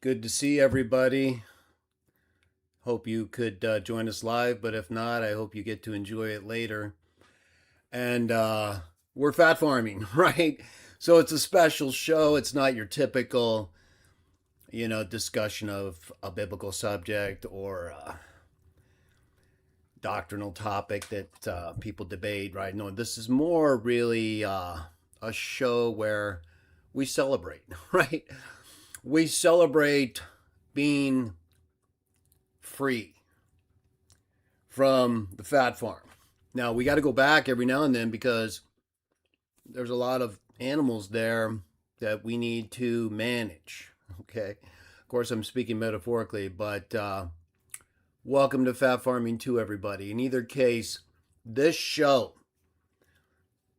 Good to see everybody. Hope you could join us live, but if not, I hope you get to enjoy it later. And we're fat farming, right? So it's a special show. It's not your typical, discussion of a biblical subject or doctrinal topic that people debate, right? No, this is more really a show where we celebrate, right? We celebrate being free from the fat farm. Now, we got to go back every now and then because there's a lot of animals there that we need to manage. Okay. Of course, I'm speaking metaphorically, but welcome to Fat Farming 2, everybody. In either case, this show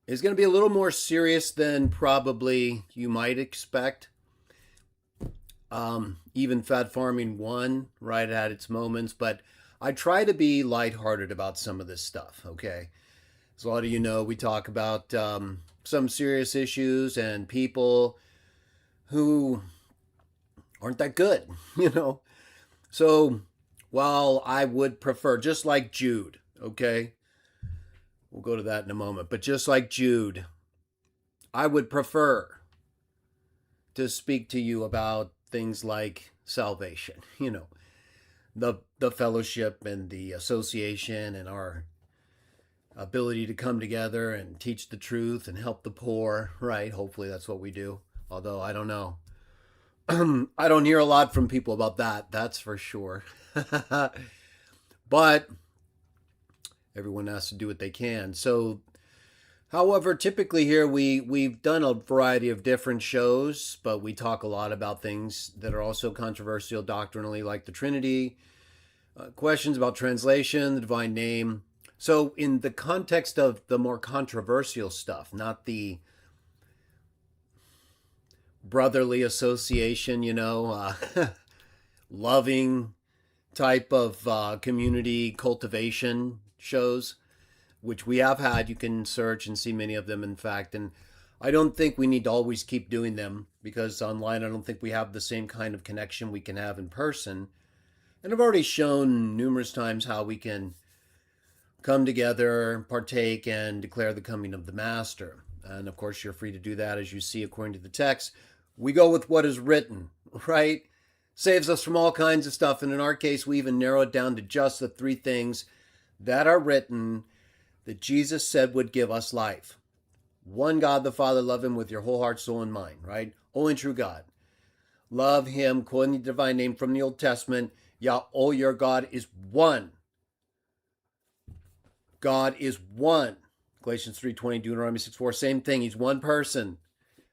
is going to be a little more serious than probably you might expect. Even Fat Farming 1, right, had its moments, but I try to be lighthearted about some of this stuff, okay? As a lot of you know, we talk about some serious issues and people who aren't that good, you know? So while I would prefer, just like Jude, okay? We'll go to that in a moment, but just like Jude, I would prefer to speak to you about things like salvation, the fellowship and the association and our ability to come together and teach the truth and help the poor, right? Hopefully that's what we do. Although I don't know. I don't hear a lot from people about that, that's for sure. But everyone has to do what they can. So however, typically here we've done a variety of different shows, but we talk a lot about things that are also controversial doctrinally, like the Trinity, questions about translation, the divine name. So in the context of the more controversial stuff, not the brotherly association, loving type of community cultivation shows, which we have had. You can search and see many of them, in fact. And I don't think we need to always keep doing them because online, I don't think we have the same kind of connection we can have in person. And I've already shown numerous times how we can come together, partake, and declare the coming of the Master. And of course, you're free to do that as you see according to the text. We go with what is written, right? Saves us from all kinds of stuff. And in our case, we even narrow it down to just the three things that are written that Jesus said would give us life. One God the Father, love him with your whole heart, soul, and mind, right? Only true God. Love him, quoting the divine name from the Old Testament. Yah, your God is one. God is one. Galatians 3:20, Deuteronomy 6:4, same thing. He's one person.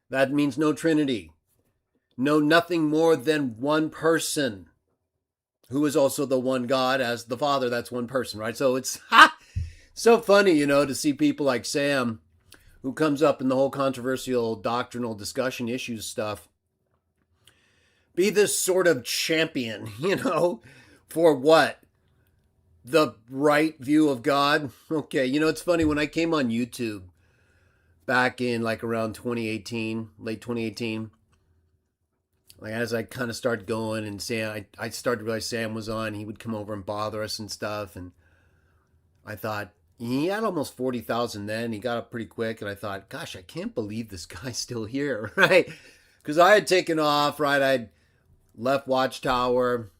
That means no Trinity. No, nothing more than one person who is also the one God as the Father. That's one person, right? So it's so funny, to see people like Sam, who comes up in the whole controversial doctrinal discussion issues stuff, be this sort of champion, for what? The right view of God. Okay, it's funny, when I came on YouTube back in like around 2018, late 2018, like as I kind of started going and Sam, I started to realize Sam was on, he would come over and bother us and stuff, and I thought, he had almost 40,000 then. He got up pretty quick, and I thought, gosh, I can't believe this guy's still here, right? Because I had taken off, right? I'd left Watchtower.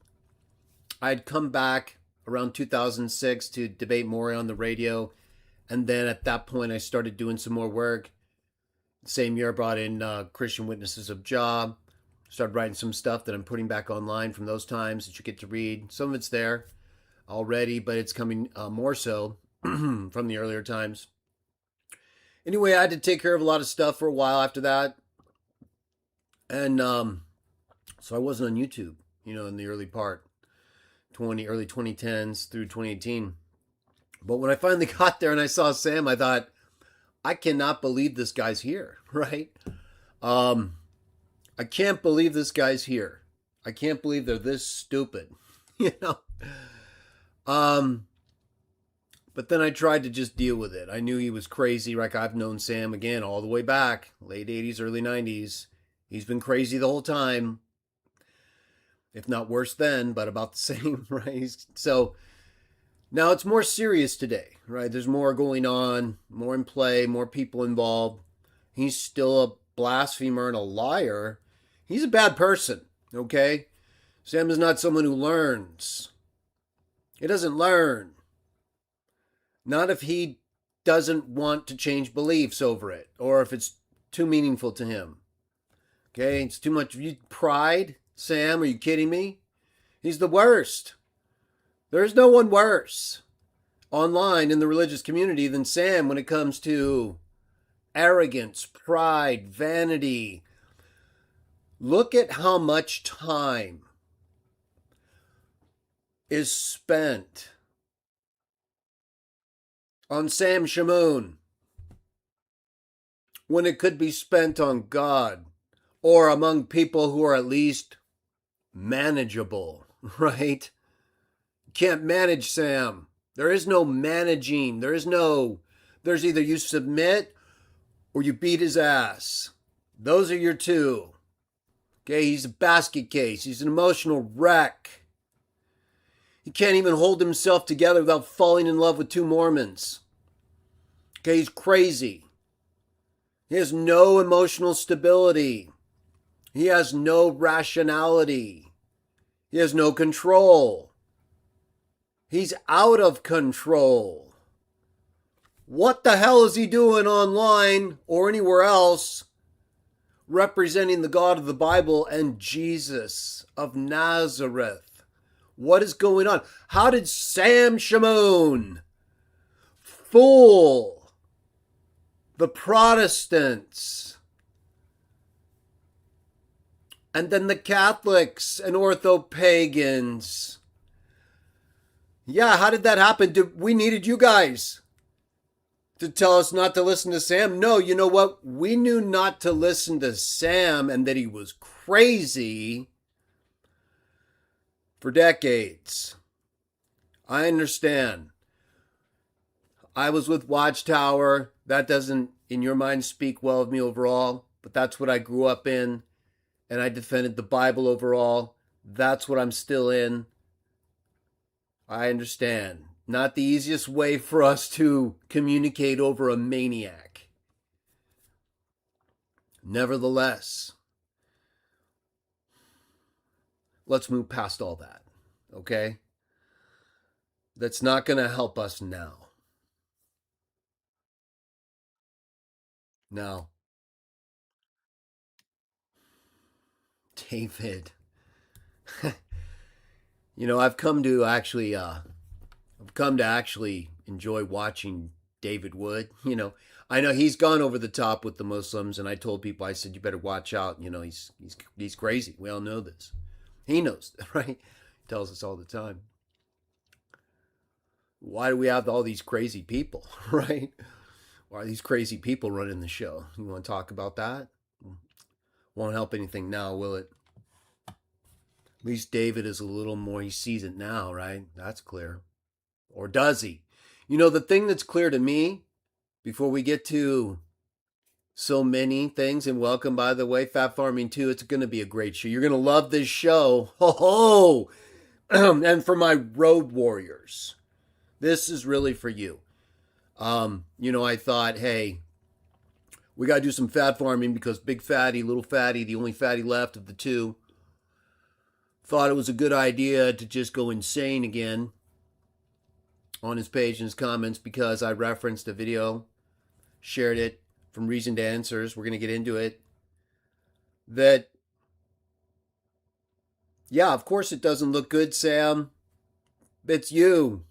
I'd come back around 2006 to debate more on the radio. And then at that point, I started doing some more work. Same year, I brought in Christian Witnesses of Jah. Started writing some stuff that I'm putting back online from those times that you get to read. Some of it's there already, but it's coming more so from the earlier times. Anyway, I had to take care of a lot of stuff for a while after that. And so I wasn't on YouTube, in the early part, early 2010s through 2018. But when I finally got there and I saw Sam, I thought, I cannot believe this guy's here, right? I can't believe this guy's here. I can't believe they're this stupid, But then I tried to just deal with it. I knew he was crazy. Like, I've known Sam, again, all the way back, late 80s, early 90s. He's been crazy the whole time. if not worse than, but about the same, right? So now it's more serious today, right? There's more going on, more in play, more people involved. He's still a blasphemer and a liar. He's a bad person, okay? Sam is not someone who learns. He doesn't learn. Not if he doesn't want to change beliefs over it, or if it's too meaningful to him. Okay, it's too much pride. Sam, are you kidding me? He's the worst. There's no one worse online in the religious community than Sam when it comes to arrogance, pride, vanity. Look at how much time is spent on Sam Shamoun when it could be spent on God or among people who are at least manageable, right? You can't manage Sam. There is no managing. There's either you submit or you beat his ass. Those are your two. Okay, he's a basket case. He's an emotional wreck. He can't even hold himself together without falling in love with two Mormons. Okay, he's crazy. He has no emotional stability. He has no rationality. He has no control. He's out of control. What the hell is he doing online or anywhere else representing the God of the Bible and Jesus of Nazareth? What is going on? How did Sam Shamoun fool the Protestants and then the Catholics and ortho-pagans? Yeah, how did that happen? We needed you guys to tell us not to listen to Sam. No, you know what? We knew not to listen to Sam and that he was crazy for decades. I understand. I was with Watchtower. That doesn't, in your mind, speak well of me overall, but that's what I grew up in, and I defended the Bible overall. That's what I'm still in. I understand. Not the easiest way for us to communicate over a maniac. Nevertheless, let's move past all that, okay? That's not going to help us now. Now, David. I've come to actually enjoy watching David Wood. I know he's gone over the top with the Muslims, and I told people, I said, you better watch out. He's crazy. We all know this. He knows, right? He tells us all the time. Why do we have all these crazy people, right? Why are these crazy people running the show? You want to talk about that? Won't help anything now, will it? At least David is a little more, he sees it now, right? That's clear. Or does he? The thing that's clear to me, before we get to so many things, and welcome, by the way, Phat Pharming 2, it's going to be a great show. You're going to love this show. Ho ho! And for my road warriors, this is really for you. I thought, hey, we got to do some Phat Pharming because Big Fatty, Little Fatty, the only fatty left of the two, thought it was a good idea to just go insane again on his page and his comments because I referenced a video, shared it from Reasoned Answers. We're going to get into it. That, yeah, of course it doesn't look good, Sam. It's you.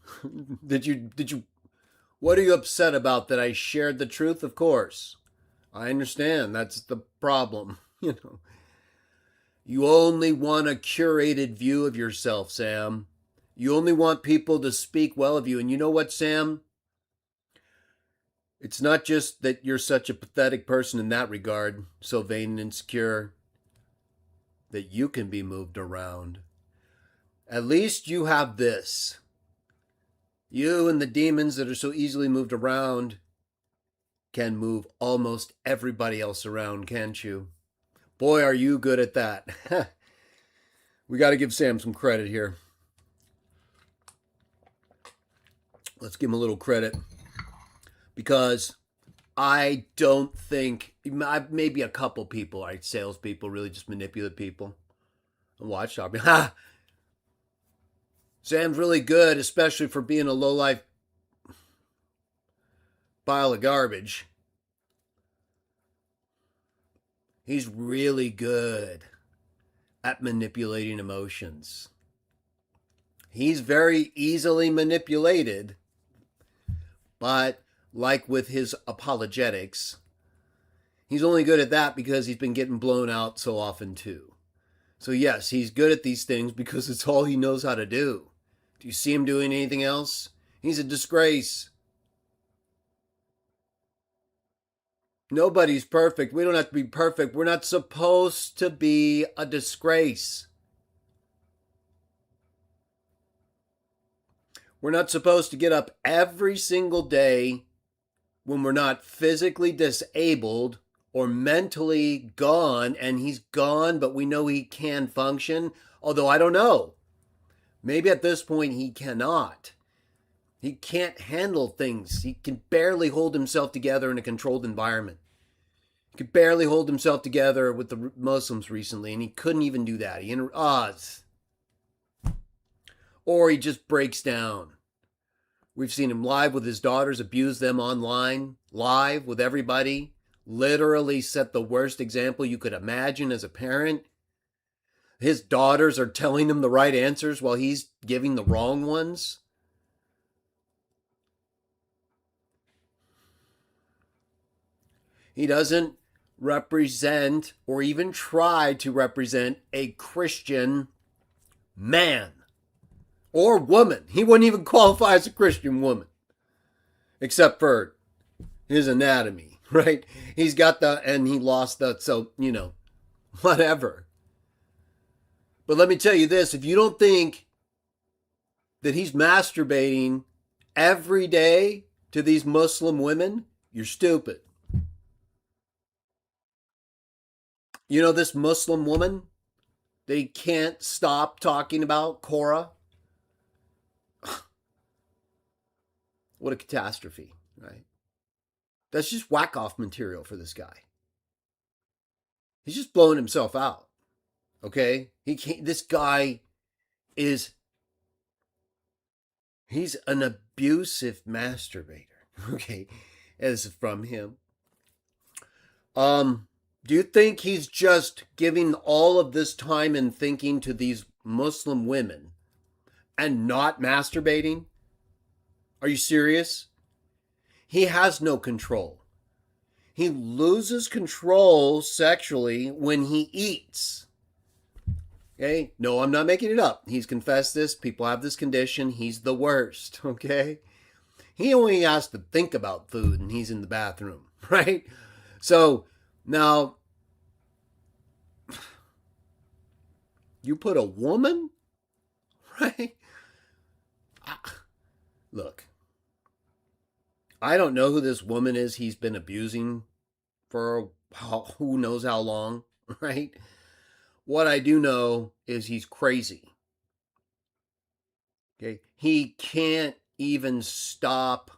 Did you, what are you upset about? That I shared the truth? Of course. I understand. That's the problem. You only want a curated view of yourself, Sam. You only want people to speak well of you. And you know what, Sam? It's not just that you're such a pathetic person in that regard, so vain and insecure, that you can be moved around. At least you have this. You and the demons that are so easily moved around can move almost everybody else around, can't you? Boy, are you good at that. We got to give Sam some credit here. Let's give him a little credit because I don't think, maybe a couple people, right? Salespeople really just manipulate people. And watch, I'll be, ha! Sam's really good, especially for being a low-life pile of garbage. He's really good at manipulating emotions. He's very easily manipulated, but like with his apologetics, he's only good at that because he's been getting blown out so often too. So yes, he's good at these things because it's all he knows how to do. Do you see him doing anything else? He's a disgrace. Nobody's perfect. We don't have to be perfect. We're not supposed to be a disgrace. We're not supposed to get up every single day when we're not physically disabled or mentally gone, and he's gone, but we know he can function. Although I don't know. Maybe at this point he cannot. He can't handle things. He can barely hold himself together in a controlled environment. He could barely hold himself together with the Muslims recently, and he couldn't even do that. Or he just breaks down. We've seen him live with his daughters, abuse them online, live with everybody, literally set the worst example you could imagine as a parent. His daughters are telling him the right answers while he's giving the wrong ones. He doesn't represent or even try to represent a Christian man or woman. He wouldn't even qualify as a Christian woman, except for his anatomy, right? He's got and he lost so, whatever. But let me tell you this, if you don't think that he's masturbating every day to these Muslim women, you're stupid. You know this Muslim woman? They can't stop talking about Korah. What a catastrophe, right? That's just whack-off material for this guy. He's just blowing himself out, okay? This guy he's an abusive masturbator, okay? This is from him. Do you think he's just giving all of this time and thinking to these Muslim women and not masturbating? Are you serious? He has no control. He loses control sexually when he eats. Okay? No, I'm not making it up. He's confessed this. People have this condition. He's the worst. Okay? He only has to think about food and he's in the bathroom, right? So now, you put a woman, right? Look, I don't know who this woman is he's been abusing for who knows how long, right? What I do know is he's crazy. Okay? He can't even stop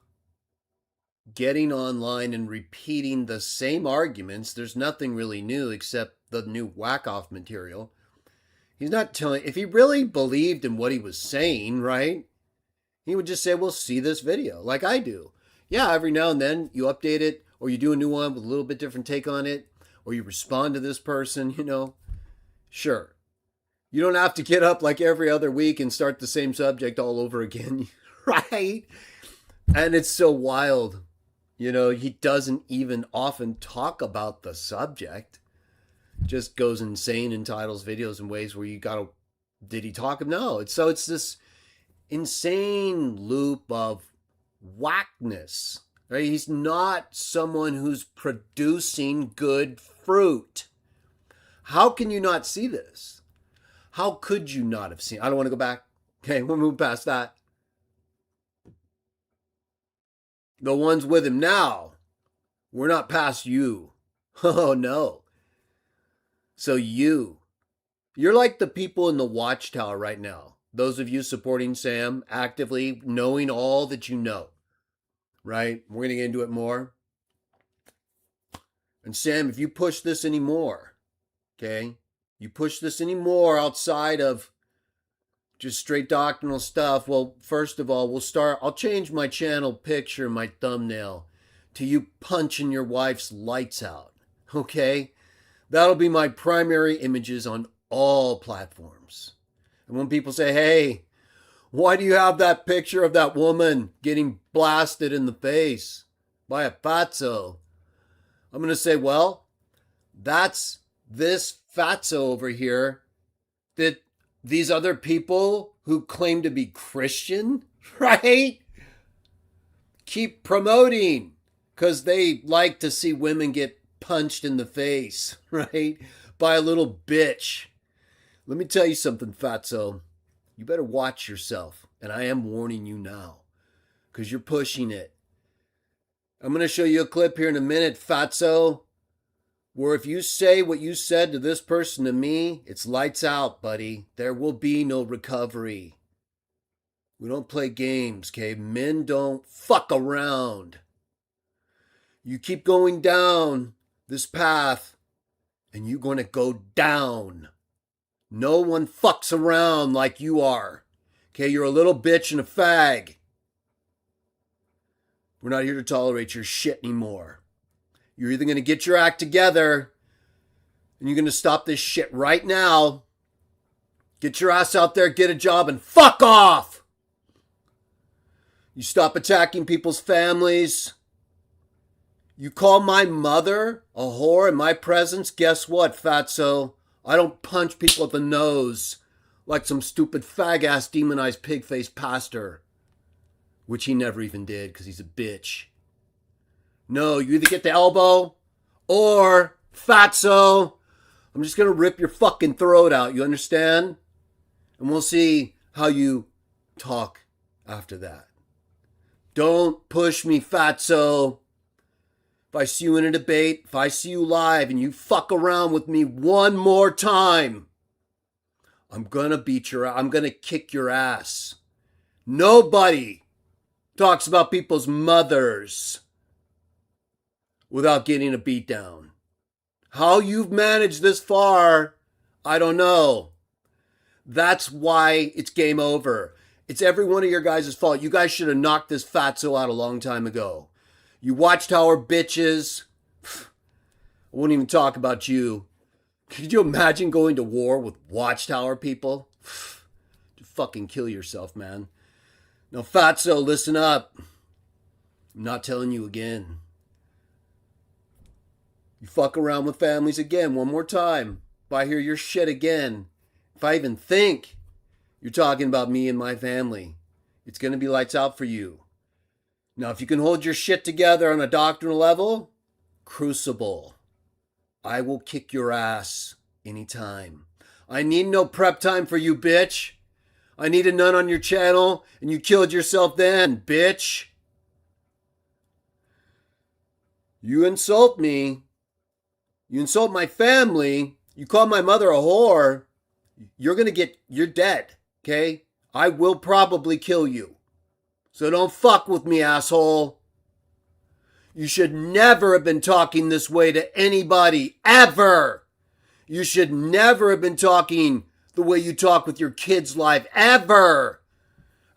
getting online and repeating the same arguments. There's nothing really new except the new whack-off material. He's not telling, if he really believed in what he was saying, right? He would just say, well, see this video, like I do. Yeah, every now and then you update it, or you do a new one with a little bit different take on it, or you respond to this person, Sure. You don't have to get up like every other week and start the same subject all over again, right? And it's so wild. He doesn't even often talk about the subject. Just goes insane in titles, videos in ways where did he talk? No. It's this insane loop of whackness, right? He's not someone who's producing good fruit. How can you not see this? How could you not have seen? I don't want to go back. Okay, we'll move past that. The ones with him now, we're not past you. Oh, no. So you You're like the people in the watchtower right now. Those of you supporting Sam actively, knowing all that you know, right? We're going to get into it more. And Sam, if you push this anymore, okay, you push this anymore outside of just straight doctrinal stuff, well, first of all, I'll change my channel picture, my thumbnail, to you punching your wife's lights out, okay? That'll be my primary images on all platforms. And when people say, hey, why do you have that picture of that woman getting blasted in the face by a fatso? I'm going to say, well, that's this fatso over here that these other people who claim to be Christian, right, keep promoting because they like to see women get punched in the face, right, by a little bitch. Let me tell you something, fatso. You better watch yourself, and I am warning you now because you're pushing it. I'm going to show you a clip here in a minute, fatso, where if you say what you said to this person to me, it's lights out, buddy. There will be no recovery. We don't play games, okay? Men don't fuck around. You keep going down this path, and you're going to go down. No one fucks around like you are. Okay, you're a little bitch and a fag. We're not here to tolerate your shit anymore. You're either going to get your act together and you're going to stop this shit right now. Get your ass out there, get a job, and fuck off. You stop attacking people's families. You call my mother a whore in my presence? Guess what, fatso? I don't punch people at the nose like some stupid fag-ass demonized pig-faced pastor. Which he never even did because he's a bitch. No, you either get the elbow or, fatso, I'm just going to rip your fucking throat out. You understand? And we'll see how you talk after that. Don't push me, fatso. If I see you in a debate, if I see you live and you fuck around with me one more time, I'm going to kick your ass. Nobody talks about people's mothers without getting a beat down. How you've managed this far, I don't know. That's why it's game over. It's every one of your guys' fault. You guys should have knocked this fatso out a long time ago. You watchtower bitches. I won't even talk about you. Could you imagine going to war with watchtower people? You fucking kill yourself, man. Now, fatso, listen up. I'm not telling you again. You fuck around with families again one more time. If I hear your shit again, if I even think you're talking about me and my family, it's going to be lights out for you. Now, if you can hold your shit together on a doctrinal level, crucible. I will kick your ass anytime. I need no prep time for you, bitch. I needed none on your channel, and you killed yourself then, bitch. You insult me. You insult my family. You call my mother a whore. You're dead, okay? I will probably kill you. So don't fuck with me, asshole. You should never have been talking this way to anybody, ever. You should never have been talking the way you talk with your kids live, ever.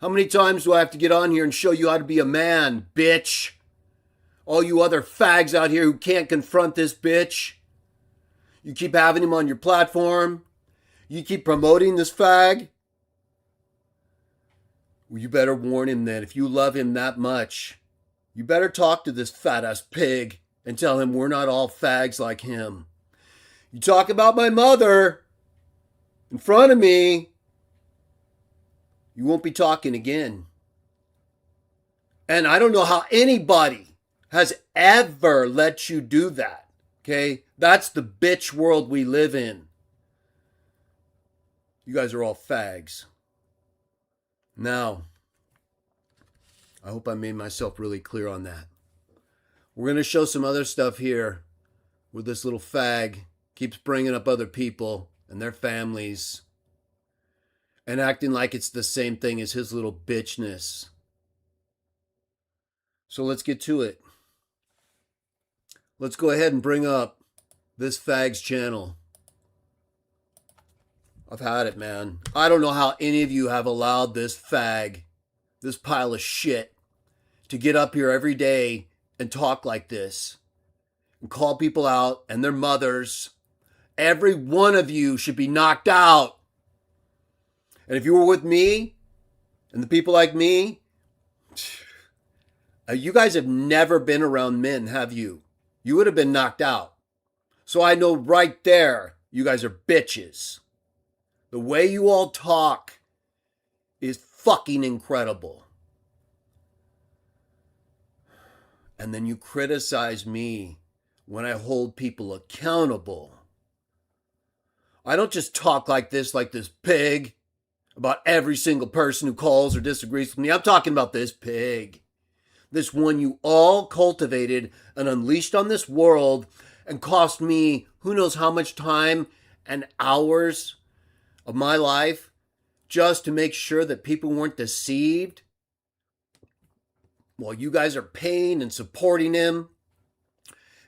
How many times do I have to get on here and show you how to be a man, bitch? All you other fags out here who can't confront this bitch. You keep having him on your platform. You keep promoting this fag. Well, you better warn him then. If you love him that much, you better talk to this fat-ass pig and tell him we're not all fags like him. You talk about my mother in front of me, you won't be talking again. And I don't know how anybody has ever let you do that, okay? That's the bitch world we live in. You guys are all fags. Now, I hope I made myself really clear on that. We're going to show some other stuff here where this little fag keeps bringing up other people and their families and acting like it's the same thing as his little bitchness. So let's get to it. Let's go ahead and bring up this fag's channel. I've had it, man. I don't know how any of you have allowed this fag, this pile of shit, to get up here every day and talk like this and call people out and their mothers. Every one of you should be knocked out. And if you were with me and the people like me, you guys have never been around men, have you? You would have been knocked out. So I know right there, you guys are bitches. The way you all talk is fucking incredible. And then you criticize me when I hold people accountable. I don't just talk like this pig, about every single person who calls or disagrees with me. I'm talking about this pig. This one you all cultivated and unleashed on this world and cost me who knows how much time and hours of my life just to make sure that people weren't deceived while you guys are paying and supporting him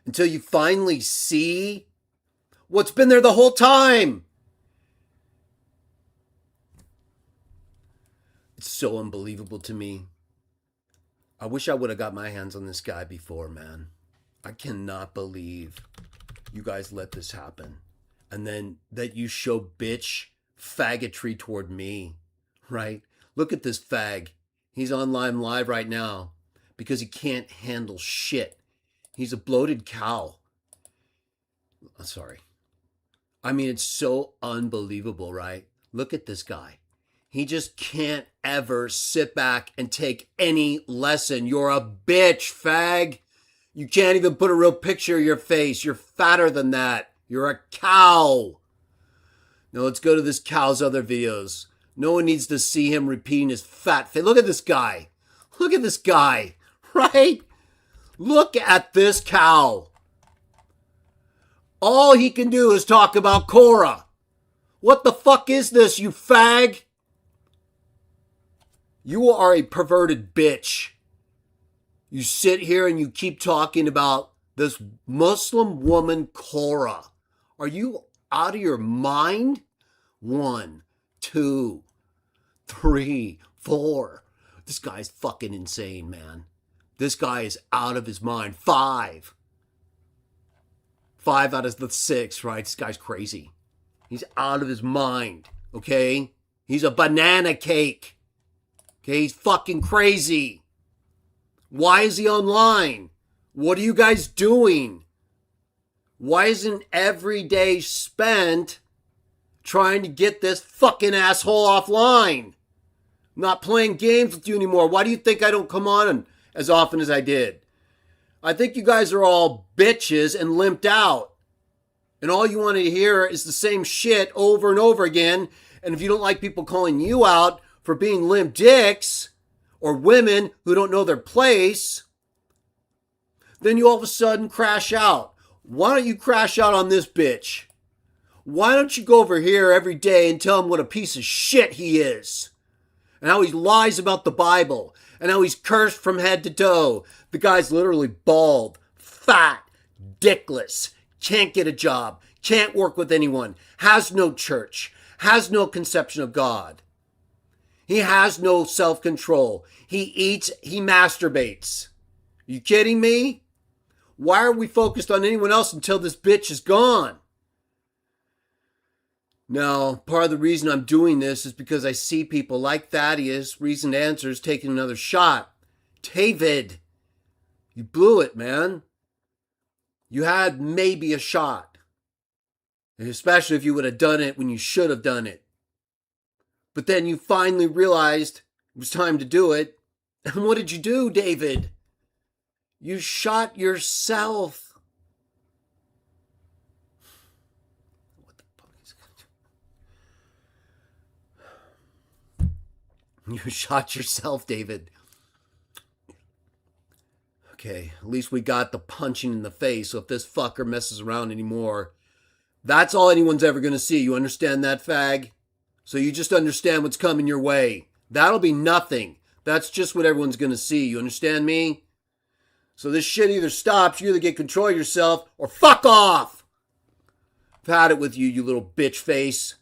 until you finally see what's been there the whole time. It's so unbelievable to me. I wish I would have got my hands on this guy before, man. I cannot believe you guys let this happen. And then that you show bitch faggotry toward me, right? Look at this fag. He's online live right now because he can't handle shit. He's a bloated cow. Sorry. I mean, it's so unbelievable, right? Look at this guy. He just can't ever sit back and take any lesson. You're a bitch, fag. You can't even put a real picture of your face. You're fatter than that. You're a cow. Now let's go to this cow's other videos. No one needs to see him repeating his fat face. Look at this guy. Look at this guy, right? Look at this cow. All he can do is talk about Korah. What the fuck is this, you fag? You are a perverted bitch. You sit here and you keep talking about this Muslim woman, Korah. Are you out of your mind? 1, 2, 3, 4. This guy's fucking insane, man. This guy is out of his mind. 5. 5 out of the 6, right? This guy's crazy. He's out of his mind, okay? He's a banana cake. Okay, he's fucking crazy. Why is he online? What are you guys doing? Why isn't every day spent trying to get this fucking asshole offline? I'm not playing games with you anymore. Why do you think I don't come on as often as I did? I think you guys are all bitches and limped out. And all you want to hear is the same shit over and over again. And if you don't like people calling you out for being limp dicks or women who don't know their place, then you all of a sudden crash out. Why don't you crash out on this bitch? Why don't you go over here every day and tell him what a piece of shit he is? And how he lies about the Bible. And how he's cursed from head to toe. The guy's literally bald, fat, dickless, can't get a job, can't work with anyone, has no church, has no conception of God. He has no self-control. He eats, he masturbates. You kidding me? Why are we focused on anyone else until this bitch is gone? Now, part of the reason I'm doing this is because I see people like Thaddeus, Reasoned Answers, taking another shot. David, you blew it, man. You had maybe a shot. And especially if you would have done it when you should have done it. But then you finally realized it was time to do it. And what did you do, David? You shot yourself. What the fuck is that? You shot yourself, David. Okay, at least we got the punching in the face. So if this fucker messes around anymore, That's all anyone's ever going to see. You understand that, fag? So you just understand what's coming your way. That'll be nothing. That's just what everyone's going to see. You understand me? So this shit either stops, you either get control of yourself, or fuck off. I've had it with you, you little bitch face.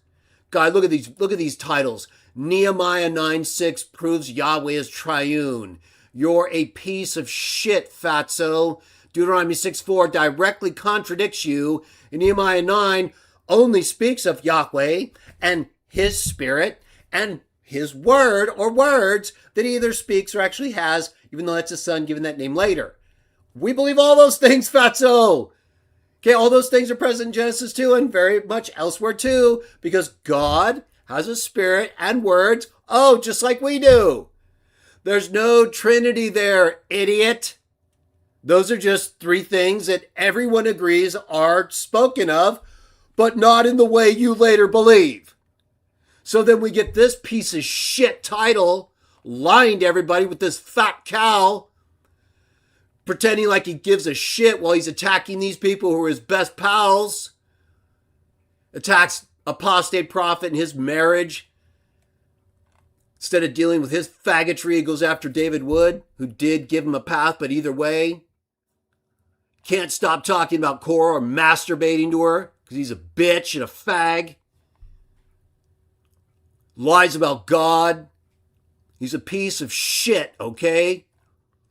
God, look at these titles. Nehemiah 9:6 proves Yahweh is triune. You're a piece of shit, fatso. Deuteronomy 6:4 directly contradicts you. And Nehemiah 9 only speaks of Yahweh and his spirit and his word or words that he either speaks or actually has, even though that's his son given that name later. We believe all those things, fatso. Okay, all those things are present in Genesis 2 and very much elsewhere too, because God has a spirit and words, just like we do. There's no Trinity there, idiot. Those are just three things that everyone agrees are spoken of, but not in the way you later believe. So then we get this piece of shit title lying to everybody with this fat cow pretending like he gives a shit while he's attacking these people who are his best pals. Attacks apostate prophet and his marriage. Instead of dealing with his faggotry, he goes after David Wood, who did give him a path, but either way, can't stop talking about Cora or masturbating to her because he's a bitch and a fag. Lies about God. He's a piece of shit, okay?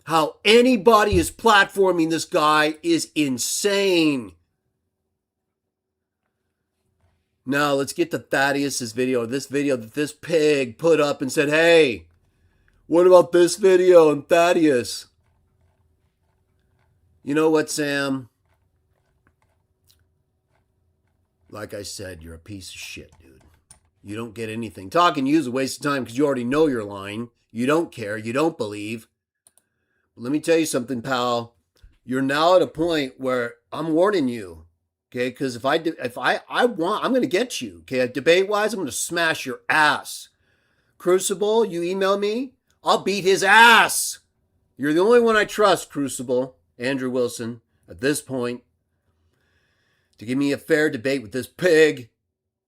How anybody is platforming this guy is insane. Now, let's get to Thaddeus's video. This video that this pig put up and said, hey, what about this video and Thaddeus? You know what, Sam? Like I said, you're a piece of shit, dude. You don't get anything. Talking to you is a waste of time because you already know you're lying. You don't care. You don't believe. Let me tell you something, pal. You're now at a point where I'm warning you, okay? Because I'm going to get you, okay? Debate-wise, I'm going to smash your ass. Crucible, you email me, I'll beat his ass. You're the only one I trust, Crucible, Andrew Wilson, at this point, to give me a fair debate with this pig.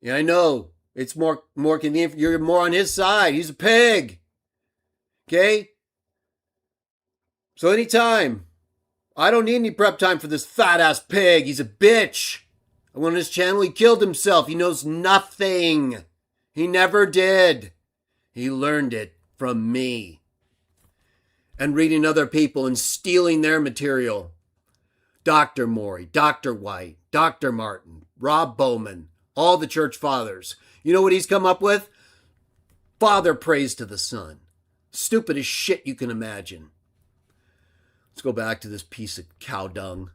Yeah, I know it's more convenient. You're more on his side. He's a pig, okay? So anytime, I don't need any prep time for this fat-ass pig. He's a bitch. I went on his channel. He killed himself. He knows nothing. He never did. He learned it from me. And reading other people and stealing their material. Dr. Morey, Dr. White, Dr. Martin, Rob Bowman, all the church fathers. You know what he's come up with? Father prays to the Son. Stupidest shit you can imagine. Let's go back to this piece of cow dung.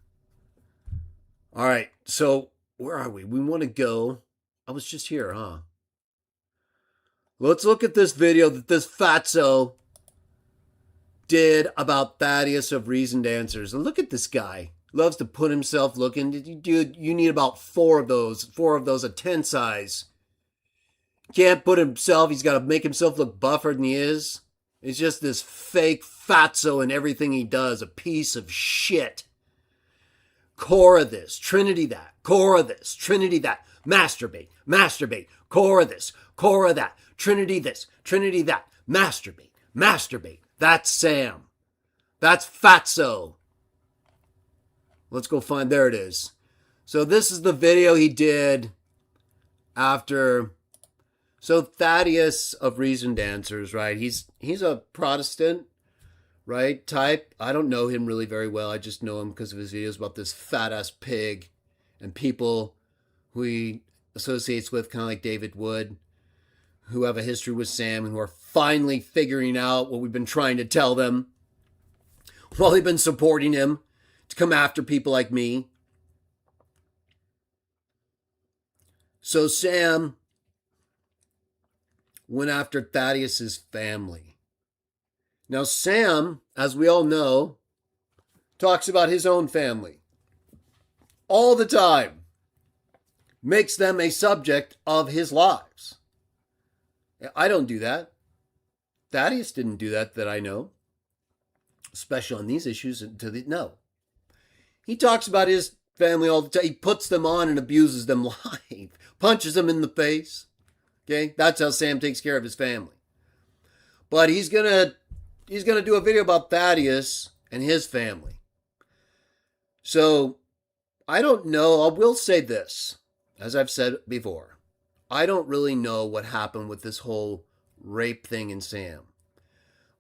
All right, so where are we? We want to go. I was just here, huh? Let's look at this video that this fatso did about Thaddeus of Reasoned Answers. And look at this guy. Loves to put himself looking. Dude, you need about four of those, a 10 size. Can't put himself, he's got to make himself look buffer than he is. It's just this fake fatso in everything he does, a piece of shit. Cora this, Trinity that, Cora this, Trinity that, masturbate, Cora this, Cora that, Trinity this, Trinity that, masturbate. That's Sam. That's fatso. Let's go find, there it is. So this is the video he did after... So Thaddeus of Reasoned Answers, right? He's a Protestant, right, type. I don't know him really very well. I just know him because of his videos about this fat-ass pig and people who he associates with, kind of like David Wood, who have a history with Sam and who are finally figuring out what we've been trying to tell them while they've been supporting him to come after people like me. So Sam went after Thaddeus's family. Now, Sam, as we all know, talks about his own family all the time, makes them a subject of his lives. I don't do that. Thaddeus didn't do that I know, especially on these issues. No. He talks about his family all the time. He puts them on and abuses them live. Punches them in the face. Okay? That's how Sam takes care of his family. But he's gonna do a video about Thaddeus and his family. So I don't know. I will say this, as I've said before. I don't really know what happened with this whole rape thing in Sam.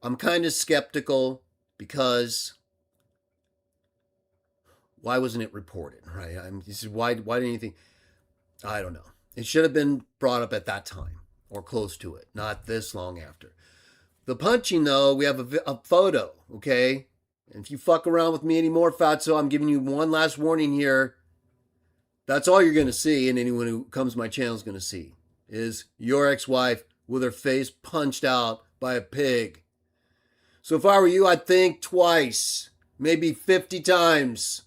I'm kind of skeptical because why wasn't it reported, right? Why didn't anything? I don't know. It should have been brought up at that time or close to it, not this long after. The punching, though, we have a photo, okay? And if you fuck around with me anymore, Fatso, I'm giving you one last warning here. That's all you're going to see, and anyone who comes to my channel is going to see, is your ex-wife with her face punched out by a pig. So if I were you, I'd think twice, maybe 50 times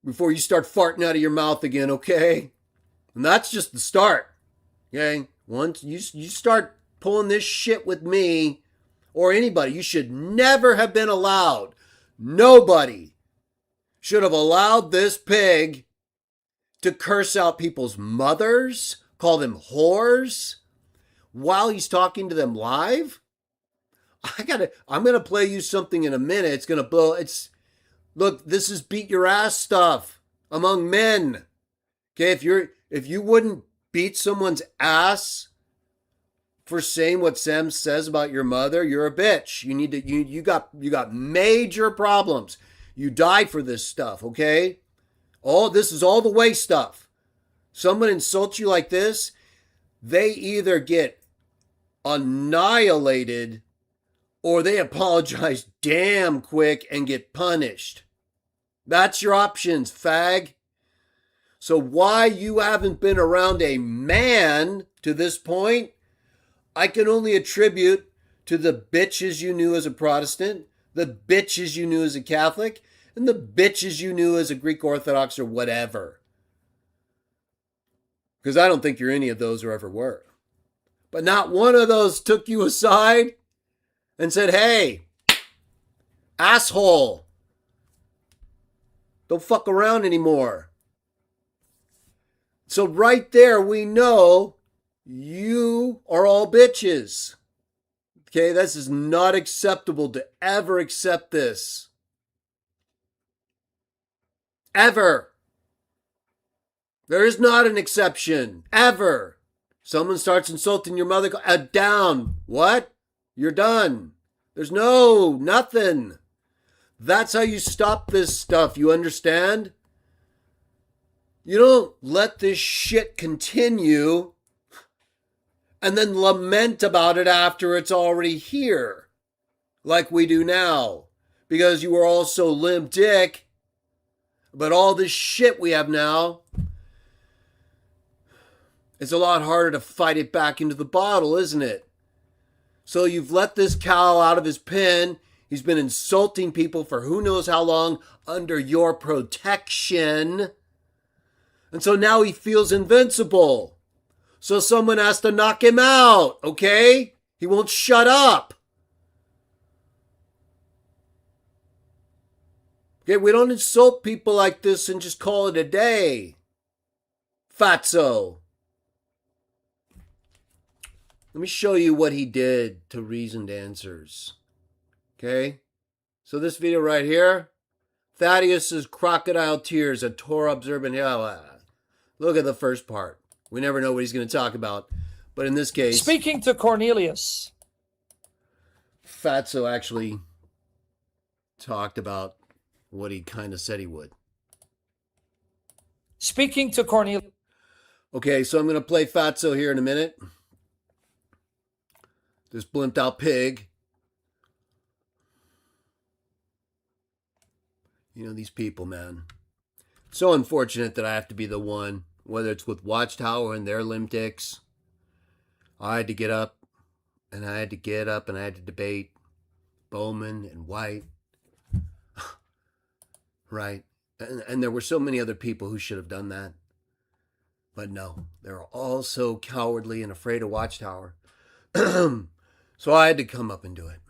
before you start farting out of your mouth again, okay? And that's just the start, okay? Once you start pulling this shit with me or anybody, you should never have been allowed. Nobody should have allowed this pig to curse out people's mothers, call them whores, while he's talking to them live. I'm gonna play you something in a minute. It's gonna blow. Look, this is beat your ass stuff among men. Okay, if you wouldn't beat someone's ass for saying what Sam says about your mother, you're a bitch. You got major problems. You died for this stuff, okay? This is all the way stuff. Someone insults you like this, they either get annihilated or they apologize damn quick and get punished. That's your options, fag. So why you haven't been around a man to this point, I can only attribute to the bitches you knew as a Protestant, the bitches you knew as a Catholic, and the bitches you knew as a Greek Orthodox or whatever. Because I don't think you're any of those or ever were. But not one of those took you aside and said, hey, asshole, don't fuck around anymore. So right there, we know you are all bitches. Okay, this is not acceptable to ever accept this. Ever. There is not an exception. Ever. Someone starts insulting your mother, down. What? You're done. There's nothing. That's how you stop this stuff. You understand? You don't let this shit continue and then lament about it after it's already here, like we do now, because you were all so limp dick. But all this shit we have now, it's a lot harder to fight it back into the bottle, isn't it? So you've let this cow out of his pen. He's been insulting people for who knows how long under your protection. And so now he feels invincible. So someone has to knock him out, okay? He won't shut up. Okay, we don't insult people like this and just call it a day. Fatso. Let me show you what he did to Reasoned Answers. Okay? So this video right here, Thaddeus's crocodile tears, a Torah observant. Look at the first part. We never know what he's going to talk about. But in this case, speaking to Cornelius, Fatso actually talked about what he kind of said he would. Speaking to Cornelius. Okay, so I'm going to play Fatso here in a minute. This blimped out pig. You know, these people, man. It's so unfortunate that I have to be the one, whether it's with Watchtower and their limb dicks. I had to get up, and I had to debate Bowman and White. Right? And there were so many other people who should have done that. But no, they're all so cowardly and afraid of Watchtower. So I had to come up and do it.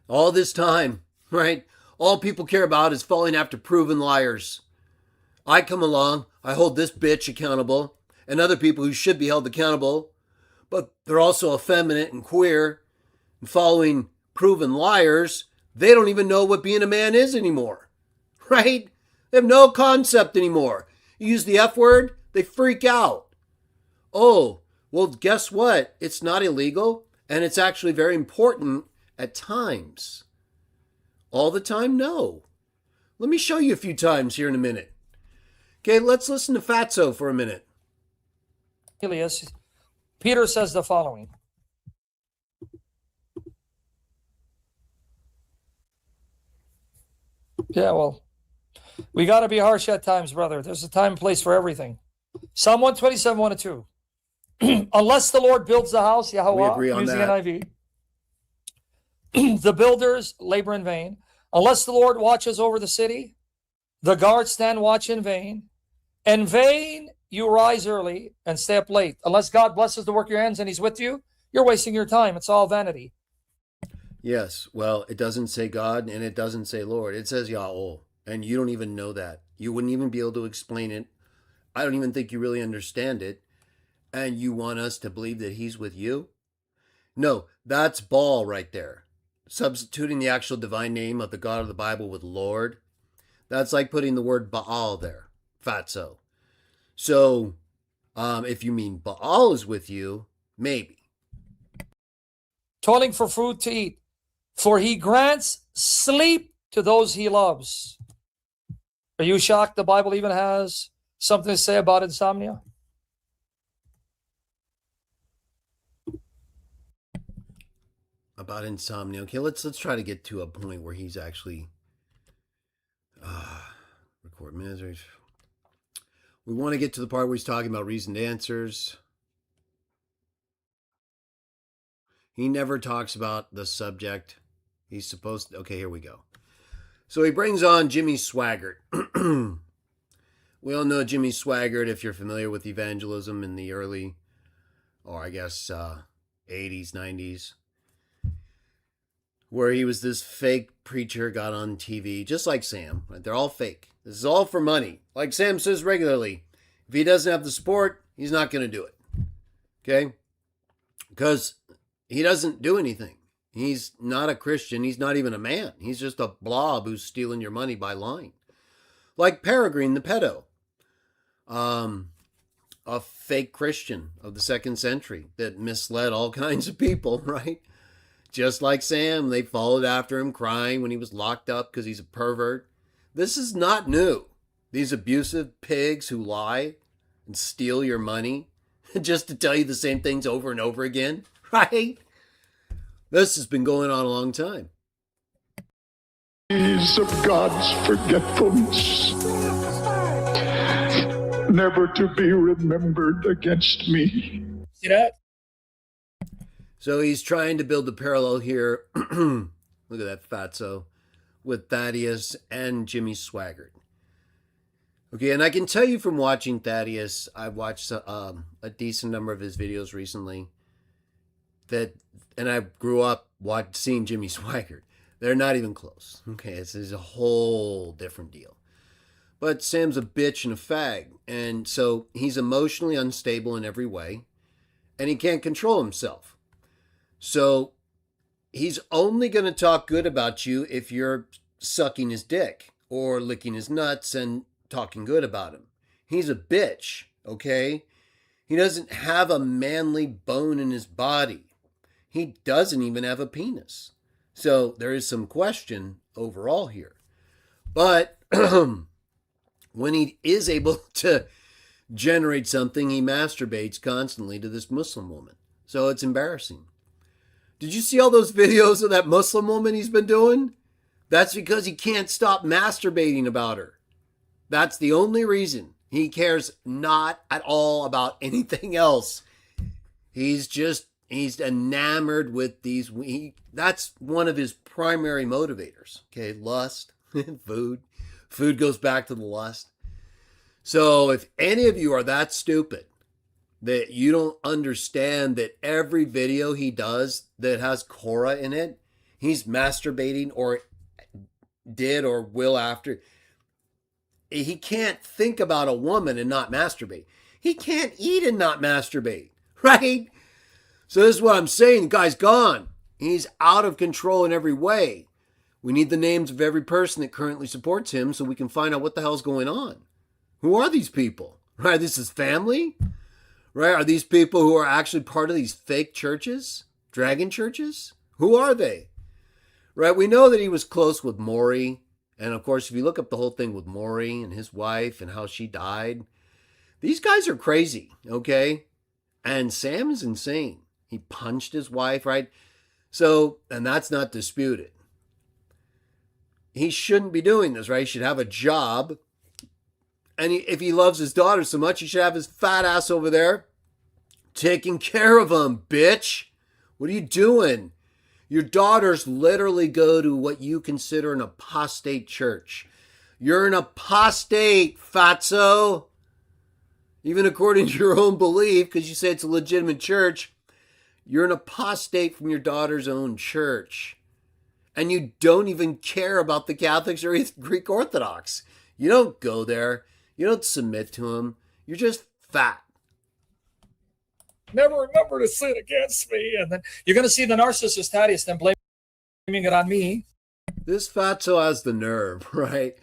All this time, right? All people care about is falling after proven liars. I come along, I hold this bitch accountable, and other people who should be held accountable, but they're also effeminate and queer and following proven liars. They don't even know what being a man is anymore, right? They have no concept anymore. You use the F word, they freak out. Oh, well, guess what? It's not illegal, and it's actually very important at times. All the time? No. Let me show you a few times here in a minute. Okay, let's listen to Fatso for a minute. Cornelius, Peter says the following. Yeah, well, we got to be harsh at times, brother. There's a time and place for everything. Psalm 127, 1 and 2. Unless the Lord builds the house, Yahweh, We agree on using that. NIV, the builders labor in vain. Unless the Lord watches over the city, the guards stand watch in vain. In vain you rise early and stay up late. Unless God blesses the work of your hands and he's with you, you're wasting your time. It's all vanity. Yes, well, it doesn't say God and it doesn't say Lord. It says Yahweh, and you don't even know that. You wouldn't even be able to explain it. I don't even think you really understand it. And you want us to believe that he's with you? No, that's Baal right there. Substituting the actual divine name of the God of the Bible with Lord. That's like putting the word Baal there, Fatso. So, if you mean Baal is with you, maybe. Toiling for food to eat, for he grants sleep to those he loves. Are you shocked the Bible even has something to say about insomnia? About insomnia. Okay, let's try to get to a point where he's actually record minutes. We want to get to the part where he's talking about reasoned answers. He never talks about the subject. He's supposed to. Okay, here we go. So he brings on Jimmy Swaggart. We all know Jimmy Swaggart if you're familiar with evangelism in the early, or I guess 80s, 90s, where he was this fake preacher, got on TV, just like Sam. Right? They're all fake. This is all for money. Like Sam says regularly, if he doesn't have the support, he's not going to do it. Okay? Because he doesn't do anything. He's not a Christian. He's not even a man. He's just a blob who's stealing your money by lying. Like Peregrine the pedo. A fake Christian of the 2nd century that misled all kinds of people, right? Just like Sam, they followed after him crying when he was locked up because he's a pervert. This is not new. These abusive pigs who lie and steal your money just to tell you the same things over and over again, right? This has been going on a long time. Days of God's forgetfulness, never to be remembered against me. See that? So he's trying to build a parallel here. Look at that fatso with Thaddeus and Jimmy Swaggart. Okay, and I can tell you from watching Thaddeus, I've watched a decent number of his videos recently, and I grew up seeing Jimmy Swaggart. They're not even close. Okay, it's a whole different deal. But Sam's a bitch and a fag, and so he's emotionally unstable in every way, and he can't control himself. So he's only going to talk good about you if you're sucking his dick or licking his nuts and talking good about him. He's a bitch, okay? He doesn't have a manly bone in his body. He doesn't even have a penis. So there is some question overall here. But when he is able to generate something, he masturbates constantly to this Muslim woman. So it's embarrassing. Did you see all those videos of that Muslim woman he's been doing? That's because he can't stop masturbating about her. That's the only reason. He cares not at all about anything else. He's enamored with these. That's one of his primary motivators. Okay, lust, food. Food goes back to the lust. So if any of you are that stupid that you don't understand that every video he does that has Korah in it, he's masturbating or did or will after. He can't think about a woman and not masturbate. He can't eat and not masturbate, right? So this is what I'm saying. The guy's gone. He's out of control in every way. We need the names of every person that currently supports him so we can find out what the hell's going on. Who are these people? Right? This is family? Right? Are these people who are actually part of these fake churches? Dragon churches? Who are they? Right? We know that he was close with Maury. And of course, if you look up the whole thing with Maury and his wife and how she died, these guys are crazy, okay? And Sam is insane. He punched his wife, right? So, and that's not disputed. He shouldn't be doing this, right? He should have a job. And if he loves his daughter so much, he should have his fat ass over there taking care of him, bitch. What are you doing? Your daughters literally go to what you consider an apostate church. You're an apostate, fatso. Even according to your own belief, because you say it's a legitimate church, you're an apostate from your daughter's own church. And you don't even care about the Catholics or Greek Orthodox. You don't go there. You don't submit to them. You're just fat. Never remember to sin against me. And then you're going to see the narcissist Thaddeus then blaming it on me. This fatso has the nerve, right?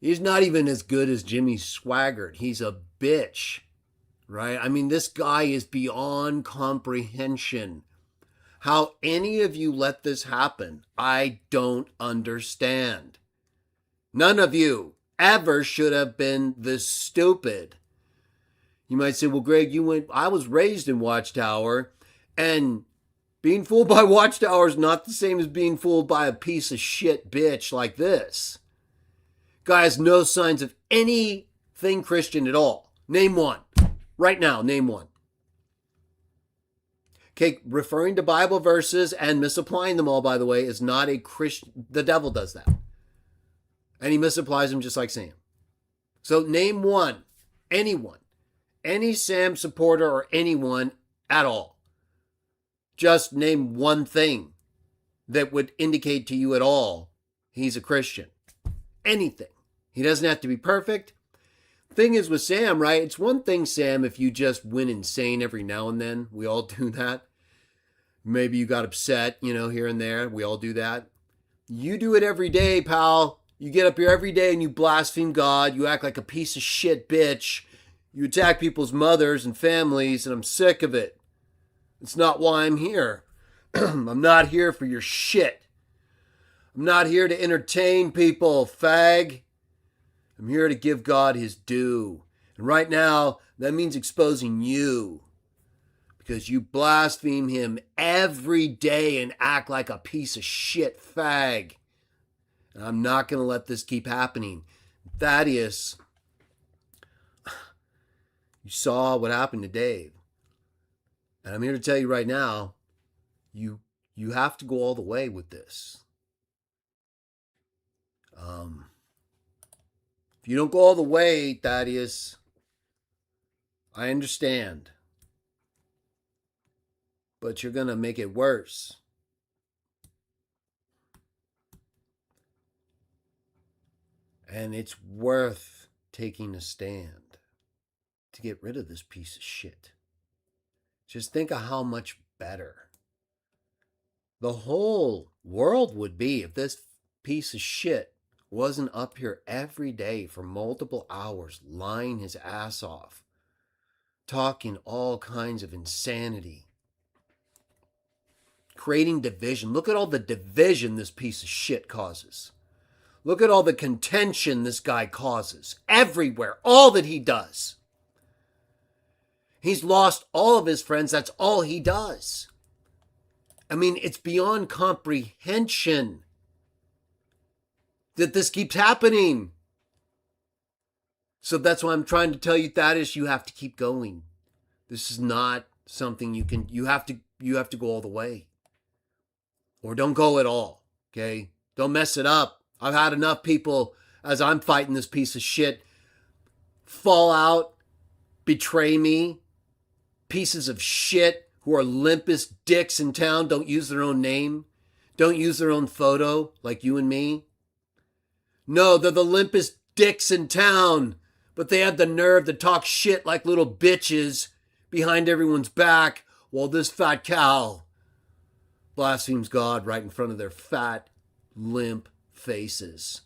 He's not even as good as Jimmy Swaggart. He's a bitch, right? I mean, this guy is beyond comprehension. How any of you let this happen, I don't understand. None of you ever should have been this stupid. You might say, well, Greg, I was raised in Watchtower, and being fooled by Watchtower is not the same as being fooled by a piece of shit bitch like this. Guy has no signs of anything Christian at all. Name one. Right now, name one. Okay, referring to Bible verses and misapplying them all, by the way, is not a Christian. The devil does that. And he misapplies them just like Sam. So name one. Anyone. Any Sam supporter or anyone at all. Just name one thing that would indicate to you at all he's a Christian. Anything. He doesn't have to be perfect. Thing is with Sam, right? It's one thing, Sam, if you just went insane every now and then. We all do that. Maybe you got upset, here and there. We all do that. You do it every day, pal. You get up here every day and you blaspheme God. You act like a piece of shit bitch. You attack people's mothers and families, and I'm sick of it. It's not why I'm here. I'm not here for your shit. I'm not here to entertain people, fag. I'm here to give God his due. And right now, that means exposing you. Because you blaspheme him every day and act like a piece of shit fag. And I'm not going to let this keep happening. Thaddeus, you saw what happened to Dave. And I'm here to tell you right now, you have to go all the way with this. If you don't go all the way, Thaddeus, I understand. But you're going to make it worse. And it's worth taking a stand to get rid of this piece of shit. Just think of how much better the whole world would be if this piece of shit wasn't up here every day for multiple hours, lying his ass off, talking all kinds of insanity, creating division. Look at all the division this piece of shit causes. Look at all the contention this guy causes everywhere, all that he does. He's lost all of his friends. That's all he does. I mean, it's beyond comprehension that this keeps happening. So that's why I'm trying to tell you, Thaddeus, you have to keep going. This is not something you have to go all the way. Or don't go at all, okay? Don't mess it up. I've had enough people, as I'm fighting this piece of shit, fall out, betray me, pieces of shit who are limpest dicks in town, don't use their own name, don't use their own photo like you and me. No, they're the limpest dicks in town, but they have the nerve to talk shit like little bitches behind everyone's back while this fat cow blasphemes God right in front of their fat, limp faces.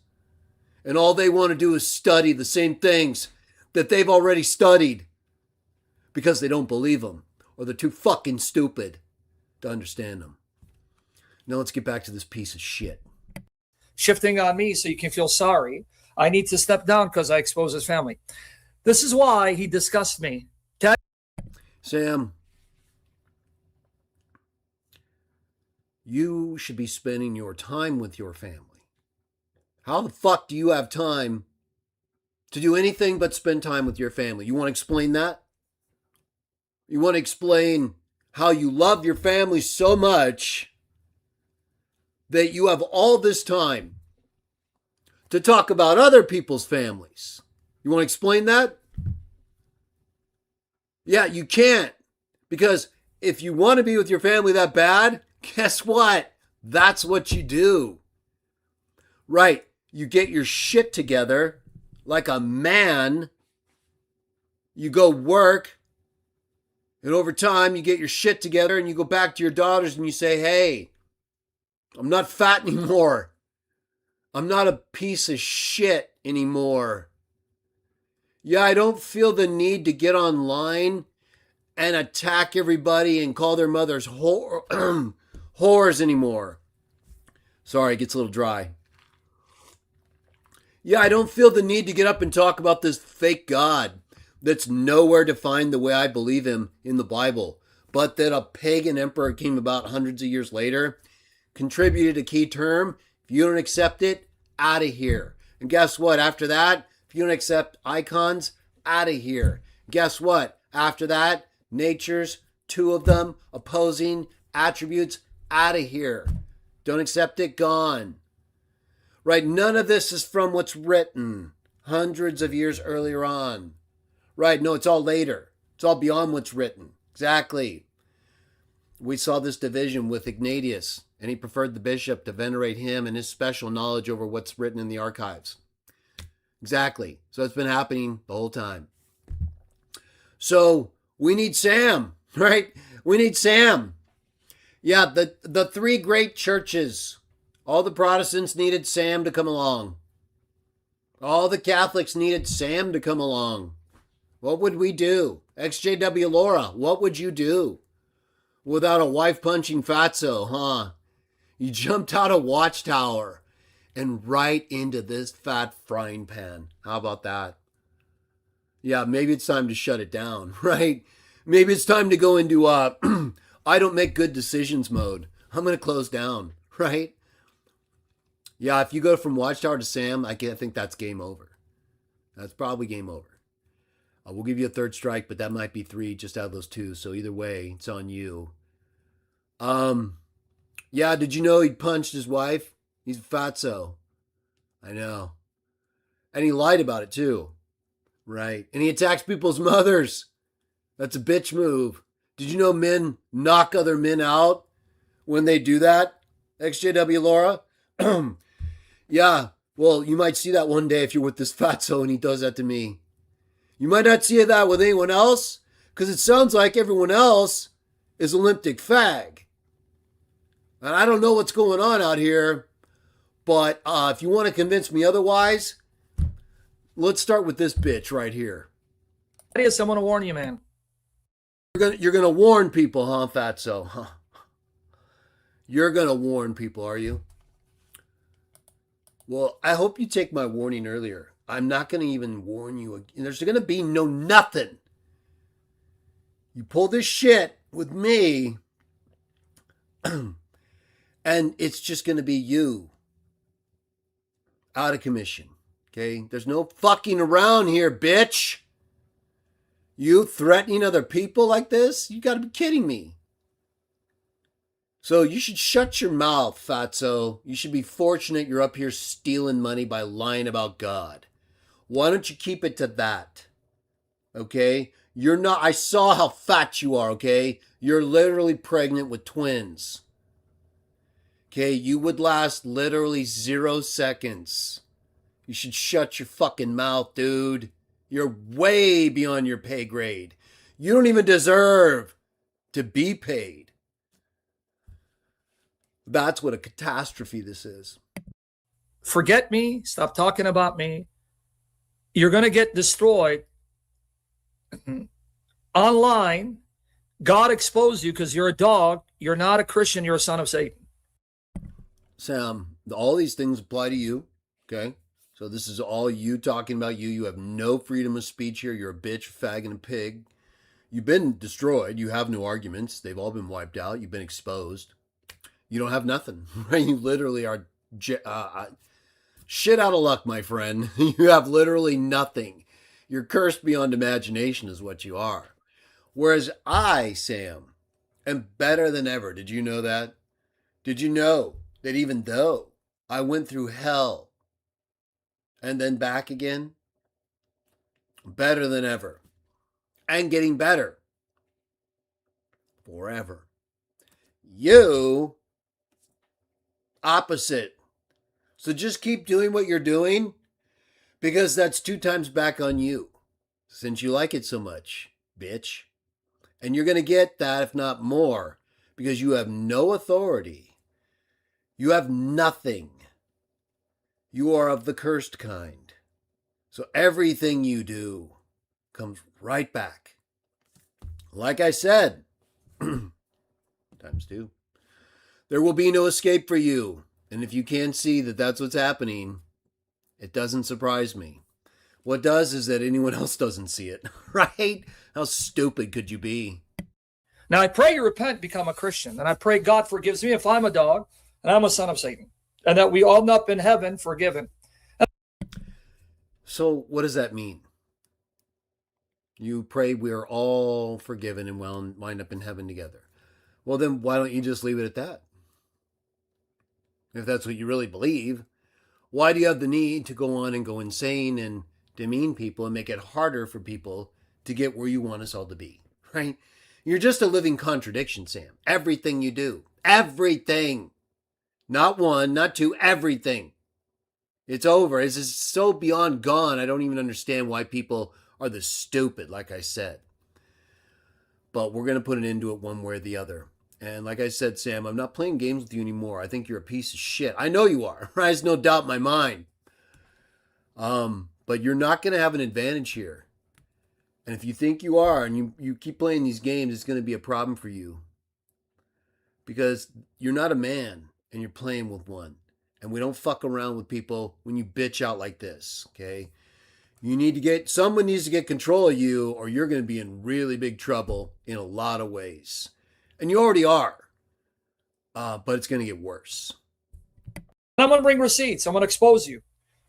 And all they want to do is study the same things that they've already studied because they don't believe them or they're too fucking stupid to understand them. Now let's get back to this piece of shit. Shifting on me so you can feel sorry. I need to step down because I expose his family. This is why he discussed me. Sam, you should be spending your time with your family. How the fuck do you have time to do anything but spend time with your family? You want to explain that? You want to explain how you love your family so much that you have all this time to talk about other people's families? You want to explain that? Yeah, you can't. Because if you want to be with your family that bad, guess what? That's what you do. Right. You get your shit together like a man. You go work. And over time, you get your shit together and you go back to your daughters and you say, hey, I'm not fat anymore. I'm not a piece of shit anymore. Yeah, I don't feel the need to get online and attack everybody and call their mothers whores anymore. Sorry, it gets a little dry. Yeah, I don't feel the need to get up and talk about this fake God that's nowhere defined the way I believe him in the Bible, but that a pagan emperor came about hundreds of years later, contributed a key term. If you don't accept it, out of here. And guess what? After that, if you don't accept icons, out of here. Guess what? After that, natures, two of them, opposing attributes, out of here. Don't accept it, gone. Right? None of this is from what's written hundreds of years earlier on. Right? No, it's all later. It's all beyond what's written. Exactly. We saw this division with Ignatius, and he preferred the bishop to venerate him and his special knowledge over what's written in the archives. Exactly. So it's been happening the whole time. So we need Sam, right? We need Sam. Yeah, the three great churches. All the Protestants needed Sam to come along. All the Catholics needed Sam to come along. What would we do? XJW Laura, what would you do without a wife-punching fatso, huh? You jumped out a watchtower and right into this fat frying pan. How about that? Yeah, maybe it's time to shut it down, right? Maybe it's time to go into I don't make good decisions mode. I'm going to close down, right? Yeah, if you go from Watchtower to Sam, I think that's game over. That's probably game over. We'll give you a third strike, but that might be 3 just out of those 2. So either way, it's on you. Yeah, did you know he punched his wife? He's a fatso. I know. And he lied about it too. Right. And he attacks people's mothers. That's a bitch move. Did you know men knock other men out when they do that? XJW Laura? Yeah. Well, you might see that one day if you're with this fatso and he does that to me. You might not see that with anyone else because it sounds like everyone else is a limp-dick fag. And I don't know what's going on out here, but if you want to convince me otherwise, let's start with this bitch right here. That is, someone to warn you, man. You're gonna warn people, huh, fatso? Huh? You're gonna warn people, are you? Well, I hope you take my warning earlier. I'm not gonna even warn you again. There's gonna be no nothing. You pull this shit with me, and it's just gonna be you out of commission. Okay? There's no fucking around here, bitch. You threatening other people like this? You gotta be kidding me. So you should shut your mouth, fatso. You should be fortunate you're up here stealing money by lying about God. Why don't you keep it to that? Okay? You're not, I saw how fat you are, okay? You're literally pregnant with twins. Okay? You would last literally 0 seconds You should shut your fucking mouth, dude. You're way beyond your pay grade. You don't even deserve to be paid. That's what a catastrophe this is. Forget me. Stop talking about me. You're going to get destroyed. Online, God exposed you because you're a dog. You're not a Christian. You're a son of Satan. Sam, all these things apply to you, okay? So this is all you talking about you. You have no freedom of speech here. You're a bitch, fag, and a pig. You've been destroyed. You have no arguments. They've all been wiped out. You've been exposed. You don't have nothing, right? You literally are shit out of luck, my friend. You have literally nothing. You're cursed beyond imagination is what you are. Whereas I, Sam, am better than ever. Did you know that? Did you know that even though I went through hell and then back again, better than ever, and getting better forever. You, opposite. So just keep doing what you're doing because that's 2 times back on you since you like it so much, bitch. And you're going to get that, if not more, because you have no authority. You have nothing. You are of the cursed kind. So everything you do comes right back. Like I said, times 2. There will be no escape for you. And if you can't see that that's what's happening, it doesn't surprise me. What does is that anyone else doesn't see it, right? How stupid could you be? Now, I pray you repent, become a Christian. And I pray God forgives me if I'm a dog and I'm a son of Satan. And that we all end up in heaven forgiven. So what does that mean? You pray we are all forgiven and will wind up in heaven together. Well, then why don't you just leave it at that? If that's what you really believe, why do you have the need to go on and go insane and demean people and make it harder for people to get where you want us all to be, right? You're just a living contradiction, Sam. Everything you do, everything, not 1, not 2, everything. It's over. It's just so beyond gone. I don't even understand why people are this stupid, like I said. But we're going to put an end to it one way or the other. And like I said, Sam, I'm not playing games with you anymore. I think you're a piece of shit. I know you are. There's no doubt in my mind. But you're not going to have an advantage here. And if you think you are and you keep playing these games, it's going to be a problem for you. Because you're not a man and you're playing with one. And we don't fuck around with people when you bitch out like this, okay? Someone needs to get control of you or you're going to be in really big trouble in a lot of ways. And you already are. But it's going to get worse. I'm going to bring receipts. I'm going to expose you.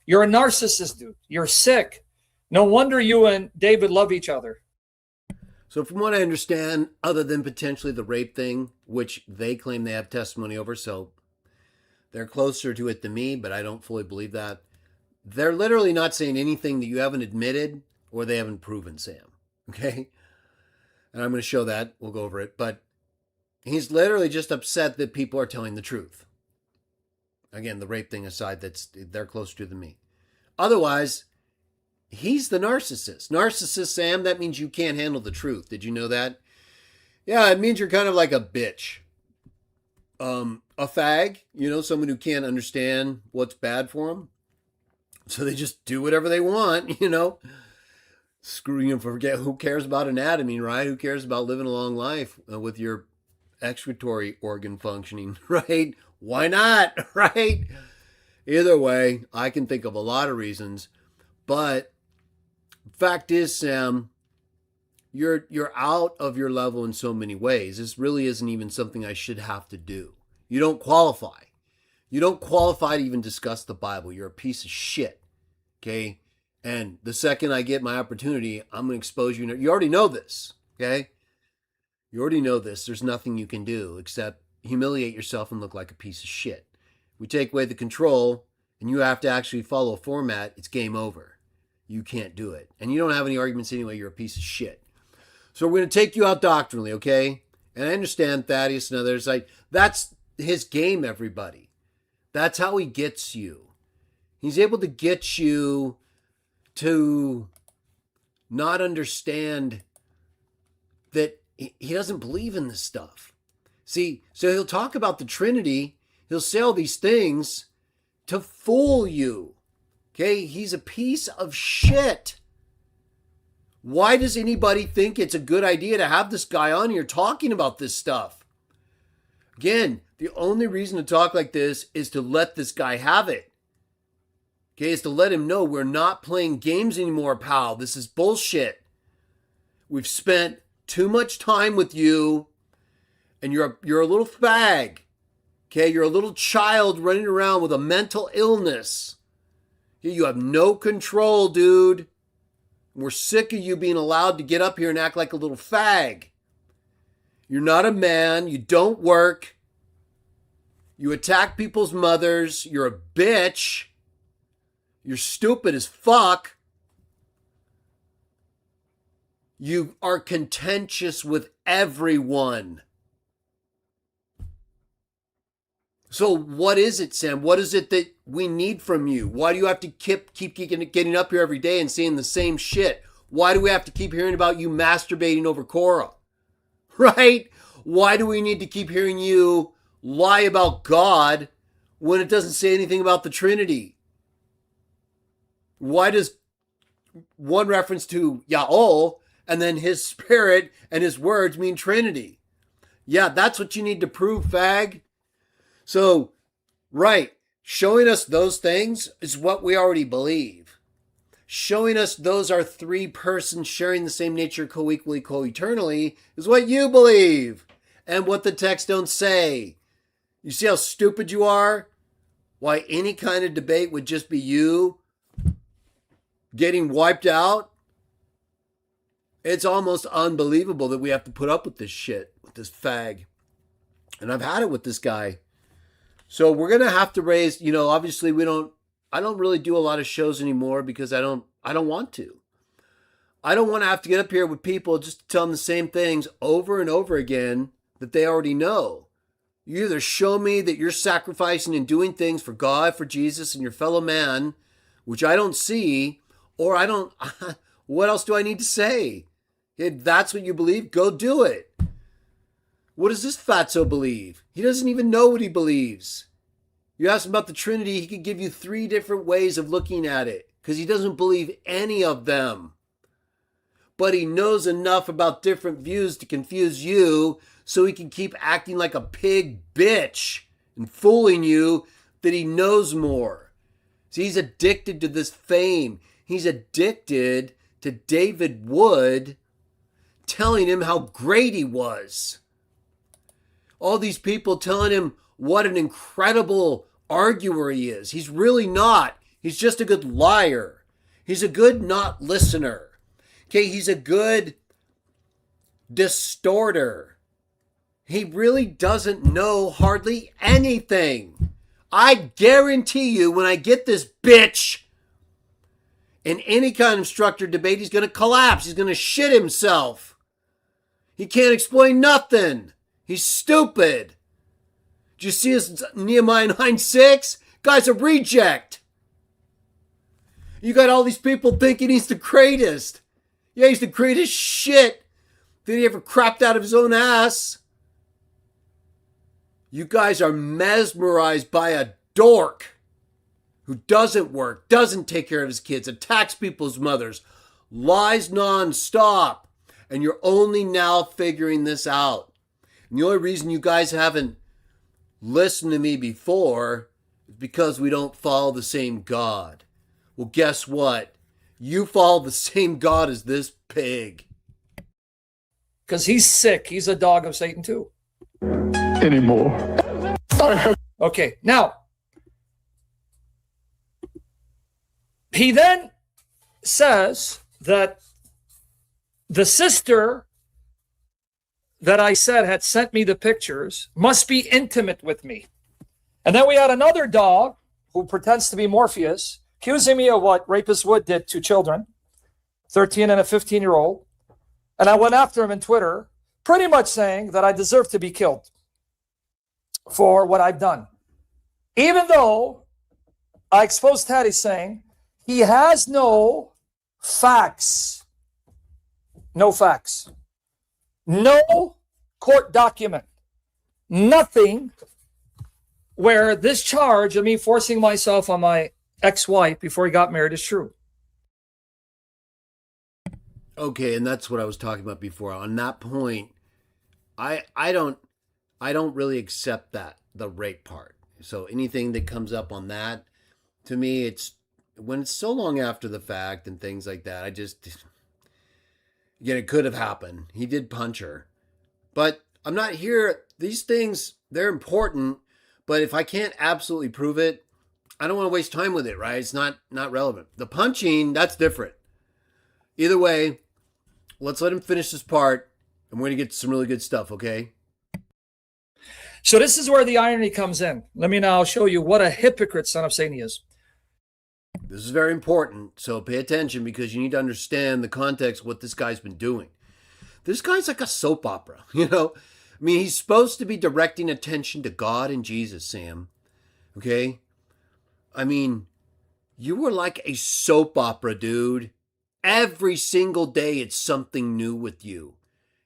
You're a narcissist, dude. You're sick. No wonder you and David love each other. So from what I understand, other than potentially the rape thing, which they claim they have testimony over, so they're closer to it than me, but I don't fully believe that. They're literally not saying anything that you haven't admitted or they haven't proven, Sam. Okay? And I'm going to show that. We'll go over it. But he's literally just upset that people are telling the truth. Again, the rape thing aside, they're closer to than me. Otherwise, he's the narcissist. Narcissist, Sam, that means you can't handle the truth. Did you know that? Yeah, it means you're kind of like a bitch. A fag, someone who can't understand what's bad for them. So they just do whatever they want, forget who cares about anatomy, right? Who cares about living a long life with your excretory organ functioning, right? Why not, right? Either way, I can think of a lot of reasons, but fact is, Sam, you're out of your level in so many ways. This really isn't even something I should have to do. You don't qualify. You don't qualify to even discuss the Bible. You're a piece of shit, okay? And the second I get my opportunity, I'm going to expose you. You already know this, okay? You already know this. There's nothing you can do except humiliate yourself and look like a piece of shit. We take away the control and you have to actually follow a format, it's game over. You can't do it. And you don't have any arguments anyway. You're a piece of shit. So we're going to take you out doctrinally, okay? And I understand Thaddeus and others. That's his game, everybody. That's how he gets you. He's able to get you to not understand that he doesn't believe in this stuff. See, so he'll talk about the Trinity. He'll say all these things to fool you. Okay, he's a piece of shit. Why does anybody think it's a good idea to have this guy on here talking about this stuff? Again, the only reason to talk like this is to let this guy have it. Okay, is to let him know we're not playing games anymore, pal. This is bullshit. We've spent too much time with you, and you're a little fag. Okay, you're a little child running around with a mental illness. You have no control, dude. We're sick of you being allowed to get up here and act like a little fag. You're not a man. You don't work. You attack people's mothers. You're a bitch. You're stupid as fuck. You are contentious with everyone. So what is it, Sam? What is it that we need from you? Why do you have to keep getting up here every day and saying the same shit? Why do we have to keep hearing about you masturbating over Korah? Right? Why do we need to keep hearing you lie about God when it doesn't say anything about the Trinity? Why does one reference to Yahweh and then his spirit and his words mean Trinity? Yeah, that's what you need to prove, fag. So, right, showing us those things is what we already believe. Showing us those are three persons sharing the same nature co-equally, co-eternally is what you believe and what the text don't say. You see how stupid you are? Why any kind of debate would just be you getting wiped out? It's almost unbelievable that we have to put up with this shit, with this fag. And I've had it with this guy. So we're going to have to raise, obviously I don't really do a lot of shows anymore because I don't want to. I don't want to have to get up here with people just to tell them the same things over and over again that they already know. You either show me that you're sacrificing and doing things for God, for Jesus, and your fellow man, which I don't see, or what else do I need to say? If that's what you believe, go do it. What does this fatso believe? He doesn't even know what he believes. You ask him about the Trinity, he could give you 3 different ways of looking at it because he doesn't believe any of them. But he knows enough about different views to confuse you so he can keep acting like a pig bitch and fooling you that he knows more. See, he's addicted to this fame. He's addicted to David Wood telling him how great he was. All these people telling him what an incredible arguer he is. He's really not. He's just a good liar. He's a good not listener. Okay, he's a good distorter. He really doesn't know hardly anything. I guarantee you when I get this bitch in any kind of structured debate, he's going to collapse. He's going to shit himself. He can't explain nothing. He's stupid. Did you see his Nehemiah 9:6? Guy's a reject. You got all these people thinking he's the greatest. Yeah, he's the greatest shit that he ever crapped out of his own ass. You guys are mesmerized by a dork who doesn't work, doesn't take care of his kids, attacks people's mothers, lies nonstop, and you're only now figuring this out. And the only reason you guys haven't listened to me before is because we don't follow the same God. Well, guess what? You follow the same God as this pig. Because he's sick. He's a dog of Satan too. Anymore. Okay, now, he then says that the sister that I said had sent me the pictures must be intimate with me. And then we had another dog who pretends to be Morpheus accusing me of what Rapist Wood did to children, 13 and a 15-year-old. And I went after him on Twitter, pretty much saying that I deserve to be killed for what I've done. Even though I exposed Thad is saying he has no facts. No facts. No court document. Nothing where this charge of me forcing myself on my ex-wife before he got married is true. Okay, and that's what I was talking about before. On that point, I don't really accept that, the rape part. So anything that comes up on that, to me, it's when it's so long after the fact and things like that, again, it could have happened. He did punch her. But I'm not here. These things, they're important. But if I can't absolutely prove it, I don't want to waste time with it, right? It's not relevant. The punching, that's different. Either way, let's let him finish this part, and we're going to get to some really good stuff, okay? So this is where the irony comes in. Let me now show you what a hypocrite son of Satan he is. This is very important, so pay attention because you need to understand the context of what this guy's been doing. This guy's like a soap opera, you know? I mean, he's supposed to be directing attention to God and Jesus, Sam. Okay? I mean, you were like a soap opera, dude. Every single day, it's something new with you.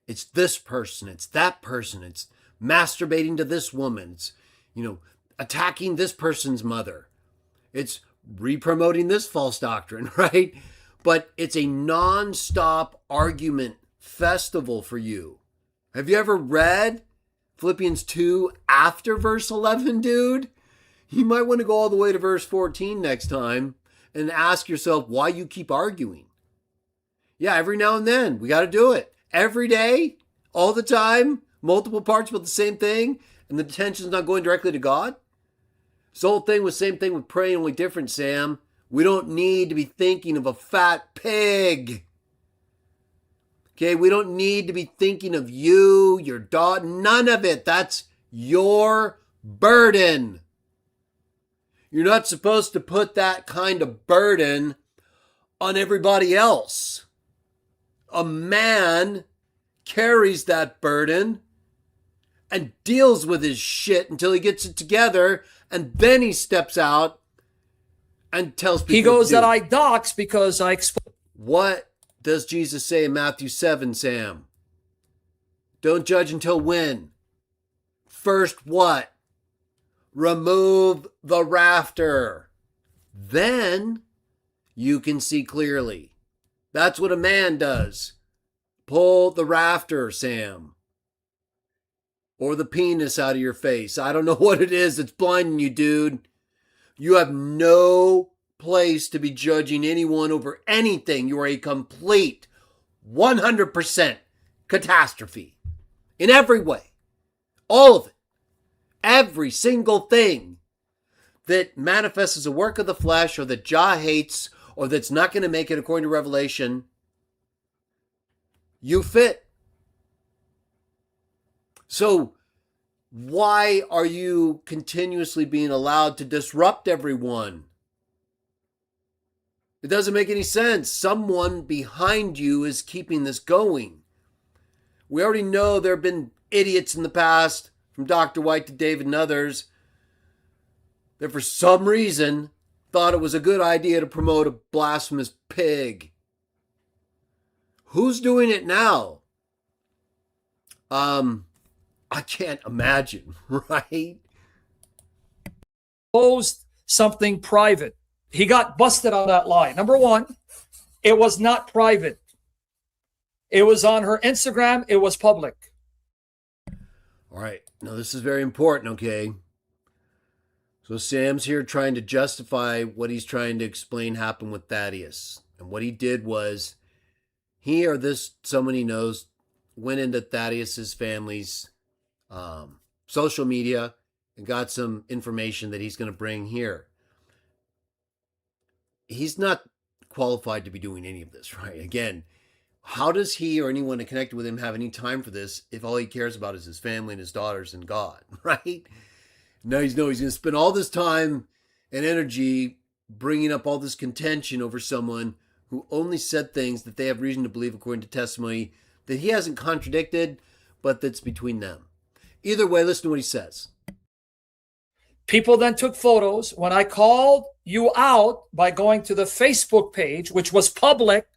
It's this person, it's that person, it's masturbating to this woman, it's, attacking this person's mother. It's re-promoting this false doctrine, right? But it's a non-stop argument festival for you. Have you ever read Philippians 2 after verse 11, dude? You might want to go all the way to verse 14 next time and ask yourself why you keep arguing. Yeah, every now and then, we got to do it. Every day, all the time, multiple parts about the same thing, and the attention's not going directly to God. This whole thing was same thing with praying, only different, Sam. We don't need to be thinking of a fat pig. Okay, we don't need to be thinking of you, your daughter, none of it. That's your burden. You're not supposed to put that kind of burden on everybody else. A man carries that burden and deals with his shit until he gets it together, and then he steps out and tells people. He goes that I dox because I expose. What does Jesus say in Matthew 7, Sam? Don't judge until when? First what? Remove the rafter. Then you can see clearly. That's what a man does. Pull the rafter, Sam. Or the penis out of your face. I don't know what it is that's blinding you, dude. You have no place to be judging anyone over anything. You are a complete 100% catastrophe. In every way. All of it. Every single thing that manifests as a work of the flesh or that Jah hates or that's not going to make it according to Revelation, you fit. So why are you continuously being allowed to disrupt everyone? It doesn't make any sense. Someone behind you is keeping this going. We already know there have been idiots in the past, from Dr. White to David and others, that for some reason thought it was a good idea to promote a blasphemous pig. Who's doing it now? I can't imagine, right? Exposed something private. He got busted on that lie. Number one, it was not private. It was on her Instagram. It was public. All right. Now, this is very important, okay? So Sam's here trying to justify what he's trying to explain happened with Thaddeus. And what he did was, he or this, someone he knows, went into Thaddeus's family's social media and got some information that he's going to bring here. He's not qualified to be doing any of this, right? Again, how does he or anyone connected with him have any time for this if all he cares about is his family and his daughters and God, right? No, he's going to spend all this time and energy bringing up all this contention over someone who only said things that they have reason to believe according to testimony that he hasn't contradicted, but that's between them. Either way, listen to what he says. People then took photos. When I called you out by going to the Facebook page, which was public,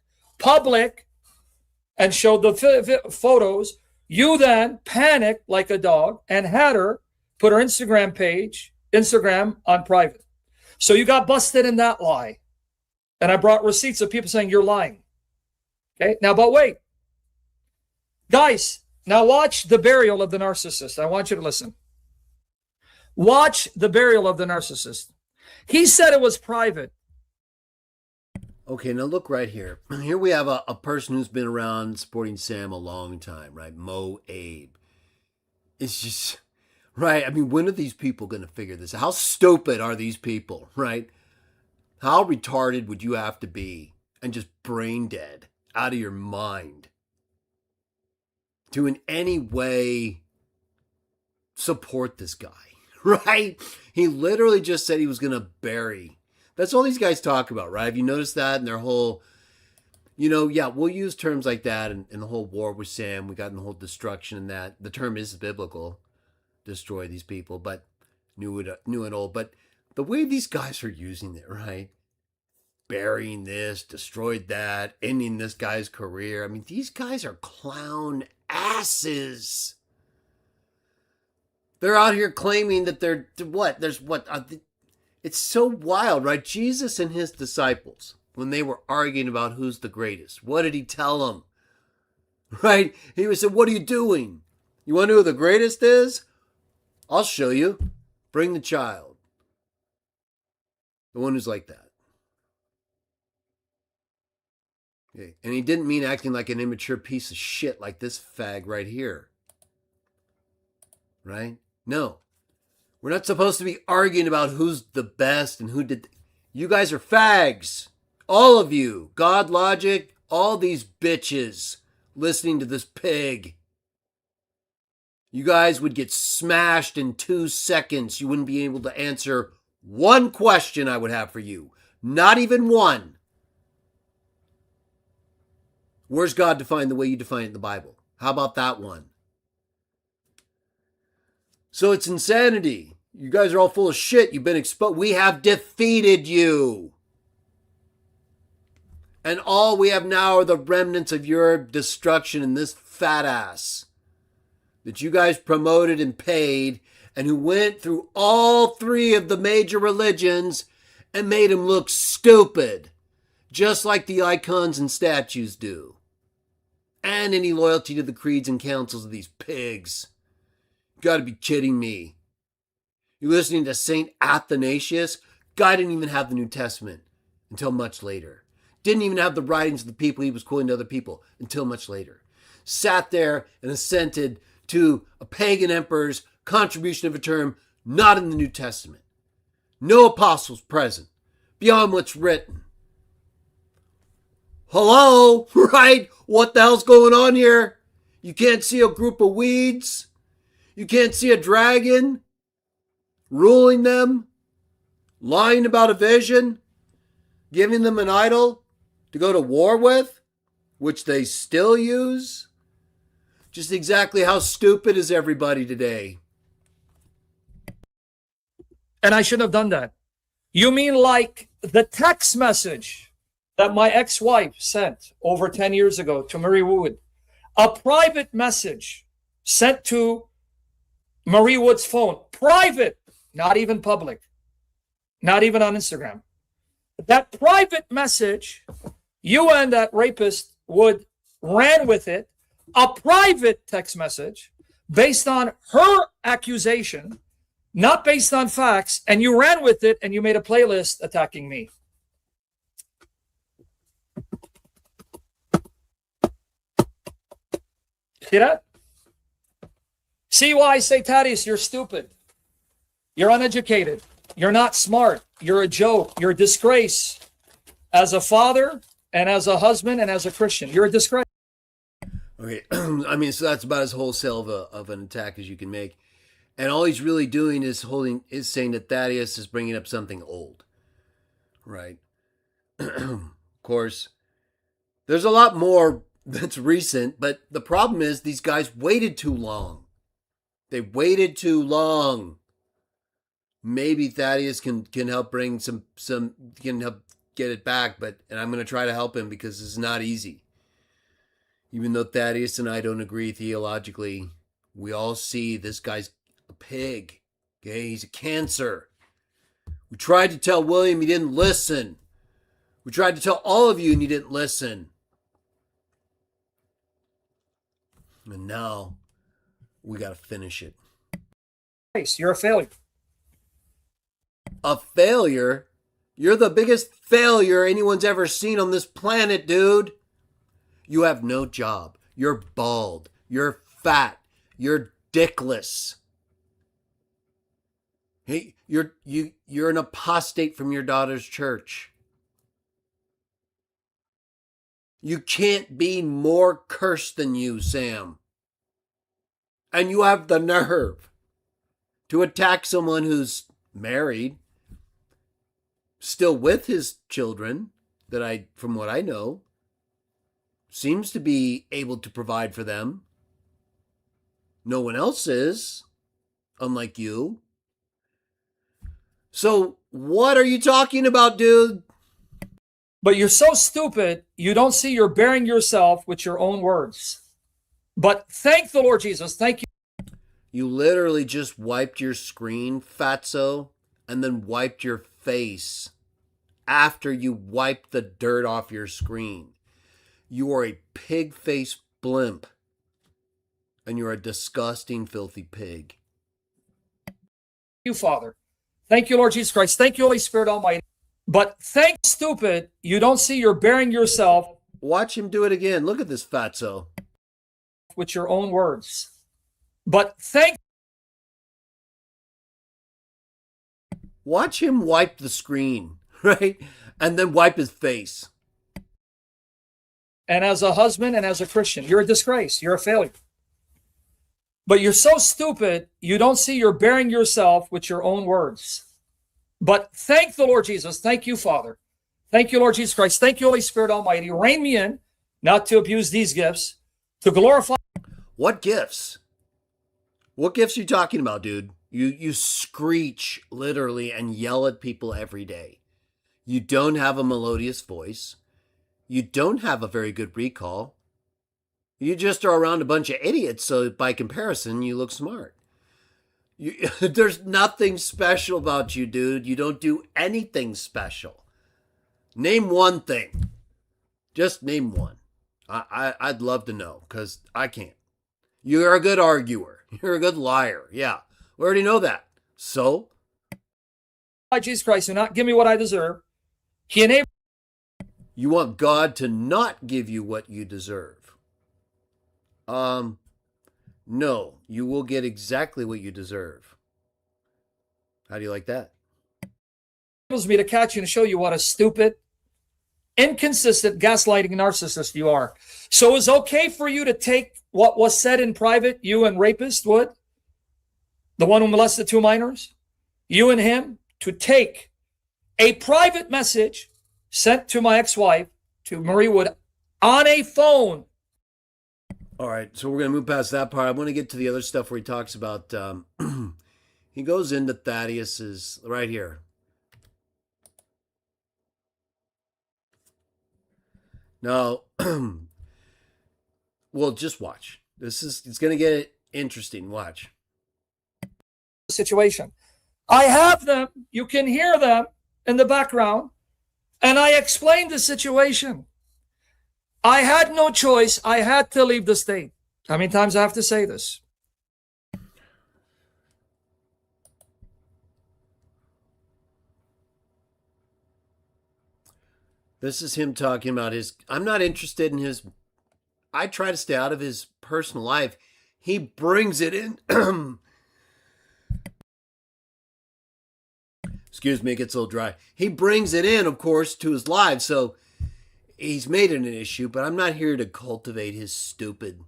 and showed the photos, you then panicked like a dog and had her put her Instagram on private. So you got busted in that lie. And I brought receipts of people saying you're lying. Okay, now, but wait. Guys, now watch the burial of the narcissist. I want you to listen. Watch the burial of the narcissist. He said it was private. Okay, now look right here. Here we have a person who's been around supporting Sam a long time, right? Mo Abe. It's just, right? I mean, when are these people going to figure this out? How stupid are these people, right? How retarded would you have to be and just brain dead, out of your mind, to in any way support this guy, right? He literally just said he was going to bury. That's all these guys talk about, right? Have you noticed that in their whole, yeah, we'll use terms like that in the whole war with Sam. We got in the whole destruction and that. The term is biblical, destroy these people, but new and old. But the way these guys are using it, right? Burying this, destroyed that, ending this guy's career. I mean, these guys are clown asses. They're out here claiming that they're what? It's so wild, right? Jesus and his disciples, when they were arguing about who's the greatest, what did he tell them? Right? He said, what are you doing? You want to know who the greatest is? I'll show you. Bring the child. The one who's like that. Okay. And he didn't mean acting like an immature piece of shit like this fag right here. Right? No. We're not supposed to be arguing about who's the best and who did. You guys are fags. All of you. God Logic. All these bitches listening to this pig. You guys would get smashed in 2 seconds. You wouldn't be able to answer one question I would have for you. Not even one. Where's God defined the way you define it in the Bible? How about that one? So it's insanity. You guys are all full of shit. You've been exposed. We have defeated you. And all we have now are the remnants of your destruction in this fat ass that you guys promoted and paid, and who went through all 3 of the major religions and made them look stupid, just like the icons and statues do. And any loyalty to the creeds and councils of these pigs. You gotta be kidding me. You're listening to St. Athanasius? Guy didn't even have the New Testament until much later. Didn't even have the writings of the people he was quoting to other people until much later. Sat there and assented to a pagan emperor's contribution of a term not in the New Testament. No apostles present beyond what's written. Hello, right? What the hell's going on here? You can't see a group of weeds? You can't see a dragon ruling them, lying about a vision, giving them an idol to go to war with, which they still use? Just exactly how stupid is everybody today? And I shouldn't have done that. You mean like the text message that my ex-wife sent over 10 years ago to Marie Wood? A private message sent to Marie Wood's phone. Private, not even public. Not even on Instagram. That private message, you and that rapist Wood ran with it. A private text message based on her accusation, not based on facts, and you ran with it and you made a playlist attacking me. See that? See why I say, Thaddeus, you're stupid. You're uneducated. You're not smart. You're a joke. You're a disgrace. As a father and as a husband and as a Christian, you're a disgrace. Okay, I mean, so that's about as wholesale of an attack as you can make. And all he's really doing is saying that Thaddeus is bringing up something old, right? Of course, there's a lot more that's recent, but the problem is these guys waited too long. They waited too long. maybe Thaddeus can help bring some can help get it back, and I'm going to try to help him because it's not easy. Even though Thaddeus and I don't agree theologically, we all see this guy's a pig. Okay, he's a cancer. We tried to tell William, he didn't listen. We tried to tell all of you and you didn't listen. And now we got to finish it. You're a failure. A failure? You're the biggest failure anyone's ever seen on this planet, dude. You have no job. You're bald. You're fat. You're dickless. Hey, you're an apostate from your daughter's church. You can't be more cursed than you, Sam. And you have the nerve to attack someone who's married, still with his children, from what I know, seems to be able to provide for them. No one else is, unlike you. So what are you talking about, dude? But you're so stupid, you don't see you're bearing yourself with your own words. But thank the Lord Jesus. Thank you. You literally just wiped your screen, fatso, and then wiped your face after you wiped the dirt off your screen. You are a pig-faced blimp, and you're a disgusting, filthy pig. You, Father. Thank you, Lord Jesus Christ. Thank you, Holy Spirit Almighty. But thank stupid, you don't see you're bearing yourself. Watch him do it again. Look at this fatso. With your own words. But thank. Watch him wipe the screen, right? And then wipe his face. And as a husband and as a Christian, you're a disgrace. You're a failure. But you're so stupid, you don't see you're bearing yourself with your own words. But thank the Lord Jesus. Thank you, Father. Thank you, Lord Jesus Christ. Thank you, Holy Spirit Almighty. Rein me in, not to abuse these gifts, to glorify. What gifts? What gifts are you talking about, dude? You screech literally and yell at people every day. You don't have a melodious voice. You don't have a very good recall. You just are around a bunch of idiots, so by comparison, you look smart. There's nothing special about you, dude. You don't do anything special. Name one thing. Just name one. I'd love to know, because I can't. You're a good arguer. You're a good liar. Yeah, we already know that. So? Jesus Christ, do not give me what I deserve. He enabled. You want God to not give you what you deserve. No, you will get exactly what you deserve. How do you like that? Enables me to catch you and show you what a stupid, inconsistent, gaslighting narcissist you are. So it's okay for you to take what was said in private, you and rapist Wood, the one who molested 2 minors, you and him, to take a private message sent to my ex-wife, to Marie Wood, on a phone. All right, so we're going to move past that part. I want to get to the other stuff where he talks about, he goes into Thaddeus's, right here. Now, well, just watch. It's going to get interesting. Watch. Situation. I have them. You can hear them in the background. And I explained the situation. I had no choice. I had to leave the state. How many times I have to say this? This is him talking about I'm not interested in I try to stay out of his personal life. He brings it in. Excuse me, it gets a little dry. He brings it in, of course, to his life. So he's made it an issue, but I'm not here to cultivate his stupid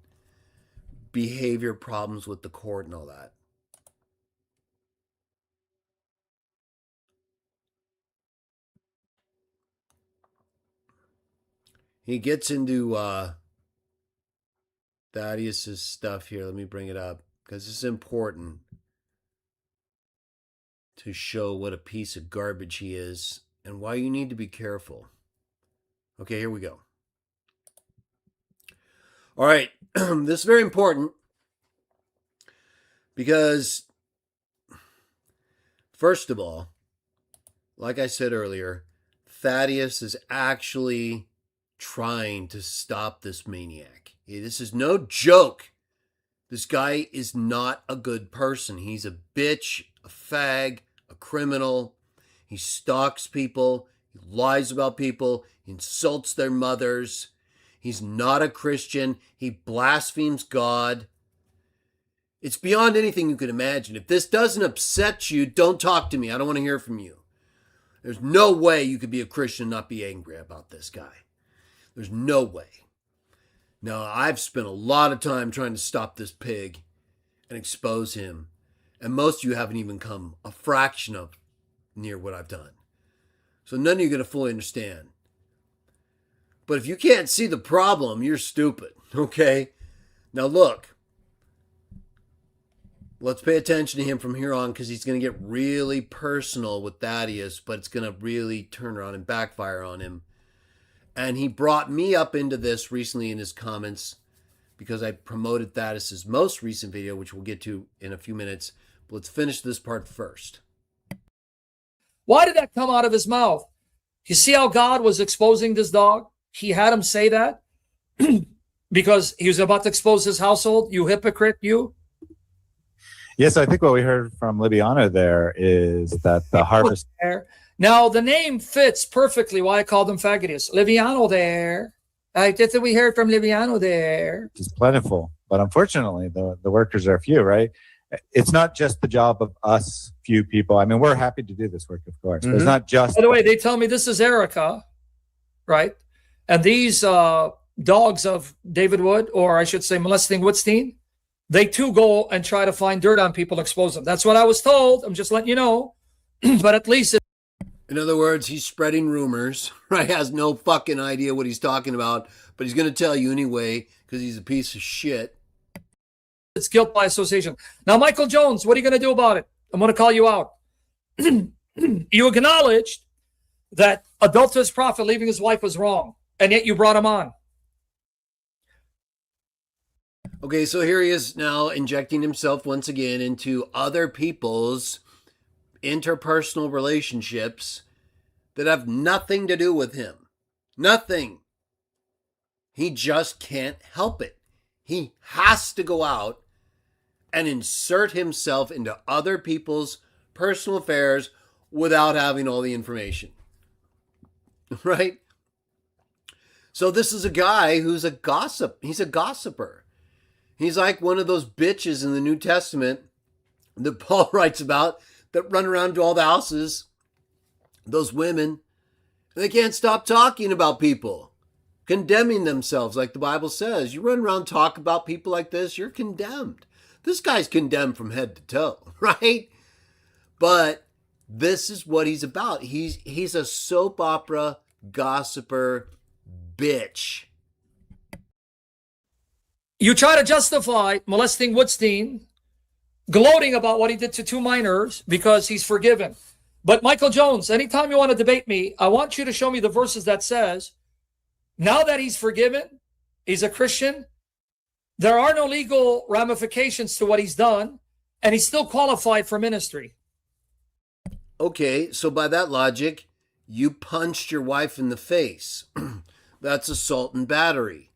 behavior problems with the court and all that. He gets into Thaddeus's stuff here. Let me bring it up because this is important. to show what a piece of garbage he is and why you need to be careful. Okay, here we go. All right, this is very important because, first of all, like I said earlier, Thaddeus is actually trying to stop this maniac. This is no joke. This guy is not a good person. He's a bitch, a fag, a criminal. He stalks people. He lies about people. He insults their mothers. He's not a Christian. He blasphemes God. It's beyond anything you could imagine. If this doesn't upset you, don't talk to me. I don't want to hear from you. There's no way you could be a Christian and not be angry about this guy. There's no way. Now, I've spent a lot of time trying to stop this pig and expose him. And most of you haven't even come a fraction of near what I've done. So none of you are going to fully understand. But if you can't see the problem, you're stupid, okay? Now look, let's pay attention to him from here on because he's going to get really personal with Thaddeus, but it's going to really turn around and backfire on him. And he brought me up into this recently in his comments because I promoted Thaddeus' most recent video, which we'll get to in a few minutes. But let's finish this part first. Why did that come out of his mouth? You see how God was exposing this dog? He had him say that because he was about to expose his household. You hypocrite, you. Yes, I think what we heard from Libiano there is that the harvest. Now, the name fits perfectly why I called him Faggotius. Libiano there. That's what we heard from Libiano there. Is plentiful, but unfortunately, the workers are few, right? It's not just the job of us few people. I mean, we're happy to do this work, of course, but it's not just. By the way, they tell me this is Erica, right? And these dogs of David Wood, or I should say molesting Woodstein, they too go and try to find dirt on people, expose them. That's what I was told. I'm just letting you know. But at least in other words, he's spreading rumors, right? Has no fucking idea what he's talking about, but he's going to tell you anyway because he's a piece of shit. It's guilt by association. Now, Michael Jones, what are you going to do about it? I'm going to call you out. You acknowledged that adulterous prophet leaving his wife was wrong, and yet you brought him on. Okay, so here he is now injecting himself once again into other people's interpersonal relationships that have nothing to do with him. Nothing. He just can't help it. He has to go out and insert himself into other people's personal affairs without having all the information. Right? So this is a guy who's a gossip. He's a gossiper. He's like one of those bitches in the New Testament that Paul writes about that run around to all the houses, those women, and they can't stop talking about people, condemning themselves like the Bible says. You run around talk about people like this, you're condemned. This guy's condemned from head to toe, right? But this is what he's about. He's a soap opera gossiper bitch. You try to justify molesting Woodstein, gloating about what he did to two minors because he's forgiven. But Michael Jones, anytime you want to debate me, I want you to show me the verses that says, now that he's forgiven, he's a Christian, there are no legal ramifications to what he's done, and he's still qualified for ministry. Okay, so by that logic, you punched your wife in the face. That's assault and battery.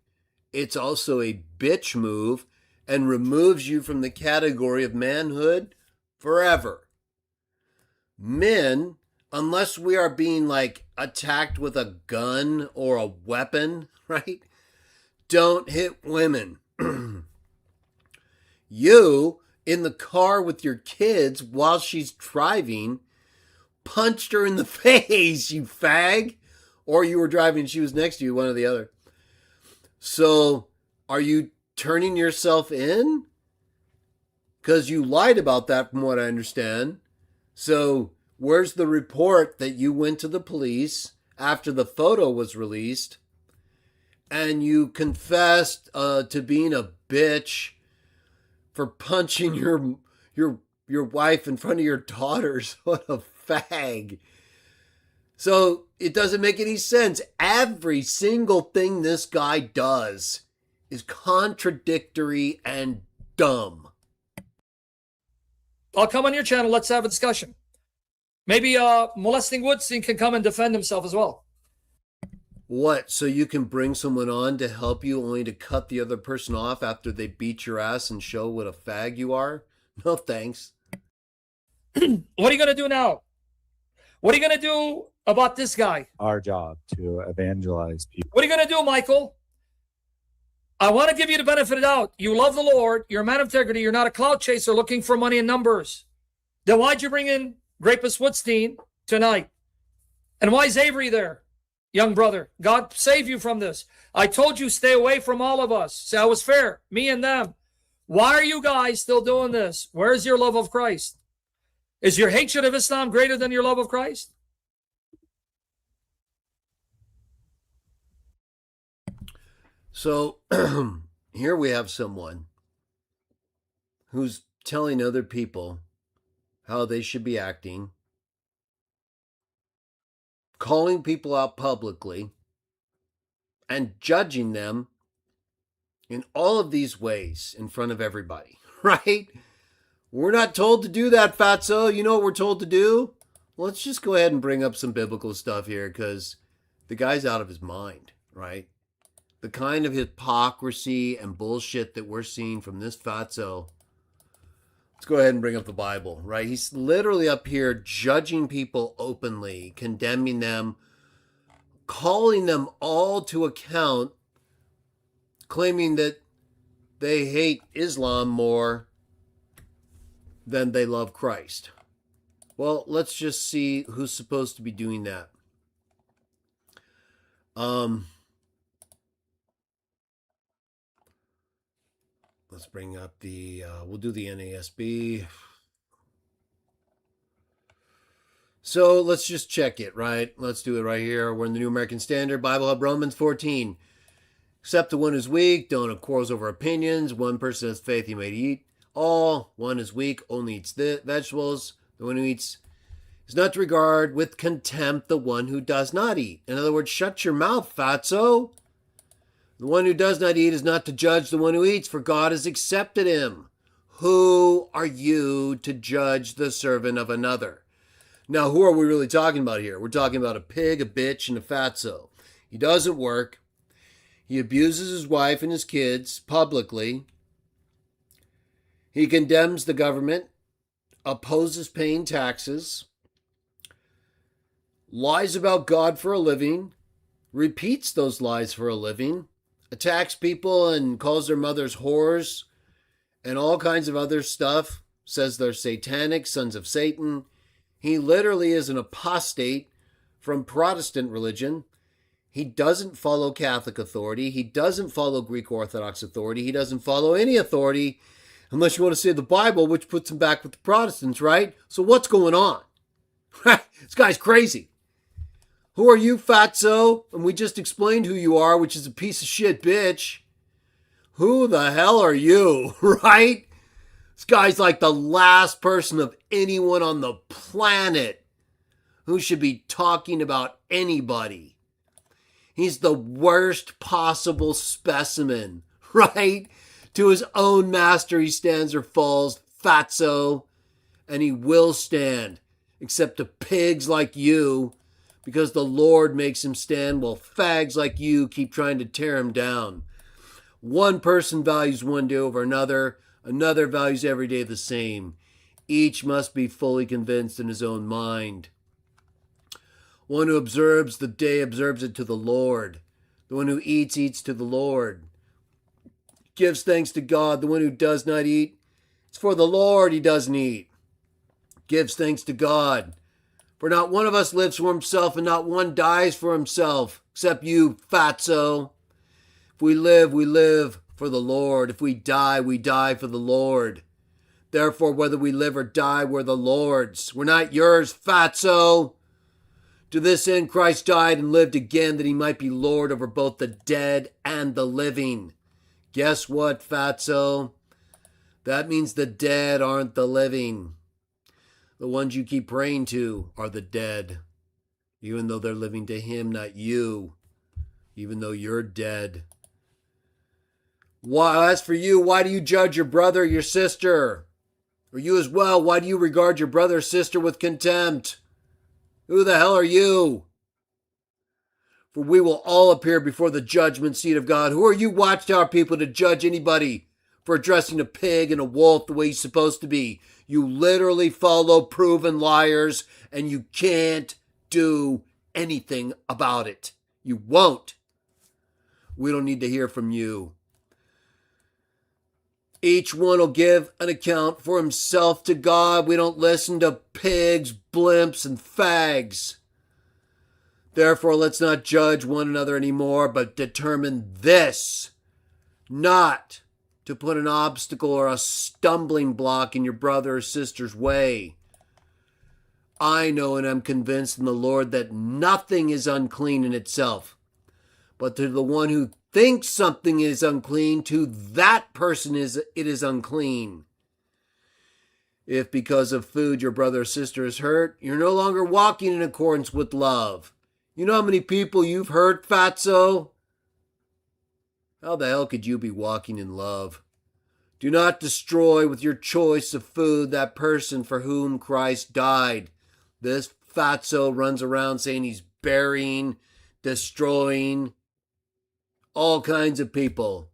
It's also a bitch move and removes you from the category of manhood forever. Men, unless we are being like attacked with a gun or a weapon, right? Don't hit women. You, in the car with your kids while she's driving, punched her in the face, you fag. Or you were driving and she was next to you, one or the other. So, are you turning yourself in? Because you lied about that from what I understand. So, where's the report that you went to the police after the photo was released and you confessed to being a bitch for punching your your wife in front of your daughters. What a fag. So it doesn't make any sense. Every single thing this guy does is contradictory and dumb. I'll come on your channel. Let's have a discussion. Maybe molesting Woodstein can come and defend himself as well. What? So you can bring someone on to help you only to cut the other person off after they beat your ass and show what a fag you are? No thanks. What are you going to do now? What are you going to do about this guy? Our job to evangelize people. What are you going to do, Michael? I want to give you the benefit of the doubt. You love the Lord. You're a man of integrity. You're not a clout chaser looking for money and numbers. Then why'd you bring in Rapist Woodstein tonight? And why is Avery there, young brother? God save you from this. I told you stay away from all of us. So I was fair, me and them. Why are you guys still doing this? Where's your love of Christ? Is your hatred of Islam greater than your love of Christ? So here we have someone who's telling other people how they should be acting, calling people out publicly, and judging them in all of these ways in front of everybody, right? We're not told to do that, Fatso. You know what we're told to do? Well, let's just go ahead and bring up some biblical stuff here because the guy's out of his mind, right? The kind of hypocrisy and bullshit that we're seeing from this Fatso. Let's go ahead and bring up the Bible, right? He's literally up here judging people openly, condemning them, calling them all to account, claiming that they hate Islam more than they love Christ. Well, let's just see who's supposed to be doing that. Let's bring up the, we'll do the NASB. So let's just check it, right? Let's do it right here. We're in the New American Standard. Bible Hub, Romans 14. Except the one who's weak, don't have quarrels over opinions. One person has faith, he may eat all. One is weak, only eats the vegetables. The one who eats is not to regard with contempt the one who does not eat. In other words, shut your mouth, Fatso. The one who does not eat is not to judge the one who eats, for God has accepted him. Who are you to judge the servant of another? Now, who are we really talking about here? We're talking about a pig, a bitch, and a Fatso. He doesn't work. He abuses his wife and his kids publicly. He condemns the government, opposes paying taxes, lies about God for a living, repeats those lies for a living, attacks people and calls their mothers whores and all kinds of other stuff, says they're satanic, sons of Satan. He literally is an apostate from Protestant religion. He doesn't follow Catholic authority. He doesn't follow Greek Orthodox authority. He doesn't follow any authority unless you want to say the Bible, which puts him back with the Protestants, right? So what's going on? This guy's crazy. Who are you, Fatso? And we just explained who you are, which is a piece of shit bitch. Who the hell are you, right? This guy's like the last person of anyone on the planet who should be talking about anybody. He's the worst possible specimen, right? To his own master he stands or falls, Fatso, and he will stand, except to pigs like you, because the Lord makes him stand while fags like you keep trying to tear him down. One person values one day over another, another values every day the same. Each must be fully convinced in his own mind. One who observes the day observes it to the Lord. The one who eats, eats to the Lord. Gives thanks to God. The one who does not eat, it's for the Lord he doesn't eat. Gives thanks to God. For not one of us lives for himself, and not one dies for himself, except you, Fatso. If we live for the Lord. If we die for the Lord. Therefore, whether we live or die, we're the Lord's. We're not yours, Fatso. To this end, Christ died and lived again, that he might be Lord over both the dead and the living. Guess what, Fatso? That means the dead aren't the living. The ones you keep praying to are the dead, even though they're living to him, not you, even though you're dead. Why, as for you, why do you judge your brother or your sister? Or you as well, why do you regard your brother or sister with contempt? Who the hell are you? For we will all appear before the judgment seat of God. Who are you, watchtower people, to judge anybody for addressing a pig and a wolf the way you're supposed to be? You literally follow proven liars, and you can't do anything about it. You won't. We don't need to hear from you. Each one will give an account for himself to God. We don't listen to pigs, blimps, and fags. Therefore, let's not judge one another anymore, but determine this: not to put an obstacle or a stumbling block in your brother or sister's way. I know and am convinced in the Lord that nothing is unclean in itself, but to the one who thinks something is unclean, to that person it is unclean. If because of food your brother or sister is hurt, you're no longer walking in accordance with love. You know how many people you've hurt, Fatso? How the hell could you be walking in love? Do not destroy with your choice of food that person for whom Christ died. This Fatso runs around saying he's burying, destroying all kinds of people.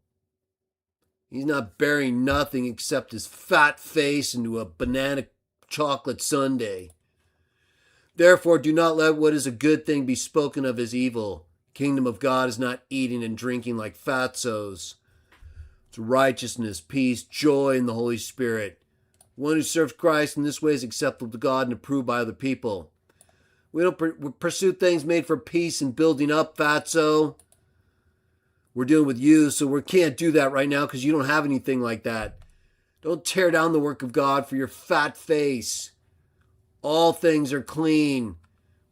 He's not burying nothing except his fat face into a banana chocolate sundae. Therefore, do not let what is a good thing be spoken of as evil. Kingdom of God is not eating and drinking like Fatsos. It's righteousness, peace, joy in the Holy Spirit. One who serves Christ in this way is acceptable to God and approved by other people. We don't pursue things made for peace and building up, Fatso. We're dealing with you, so we can't do that right now because you don't have anything like that. Don't tear down the work of God for your fat face. All things are clean,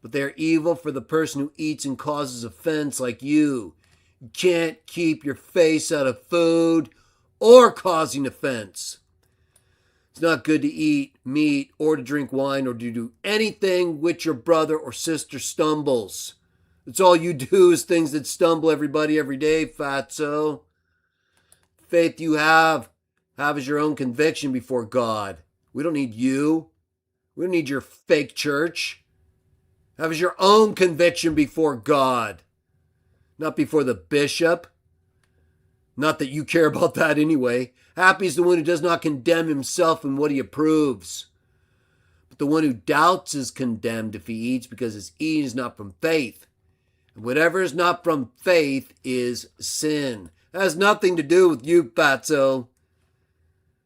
but they are evil for the person who eats and causes offense like you. You can't keep your face out of food or causing offense. It's not good to eat meat or to drink wine or to do anything which your brother or sister stumbles. It's all you do is things that stumble everybody every day, Fatso. Faith you have as your own conviction before God. We don't need you. We don't need your fake church. Have as your own conviction before God, not before the bishop. Not that you care about that anyway. Happy is the one who does not condemn himself in what he approves. But the one who doubts is condemned if he eats, because his eating is not from faith. And whatever is not from faith is sin. That has nothing to do with you, Fatso.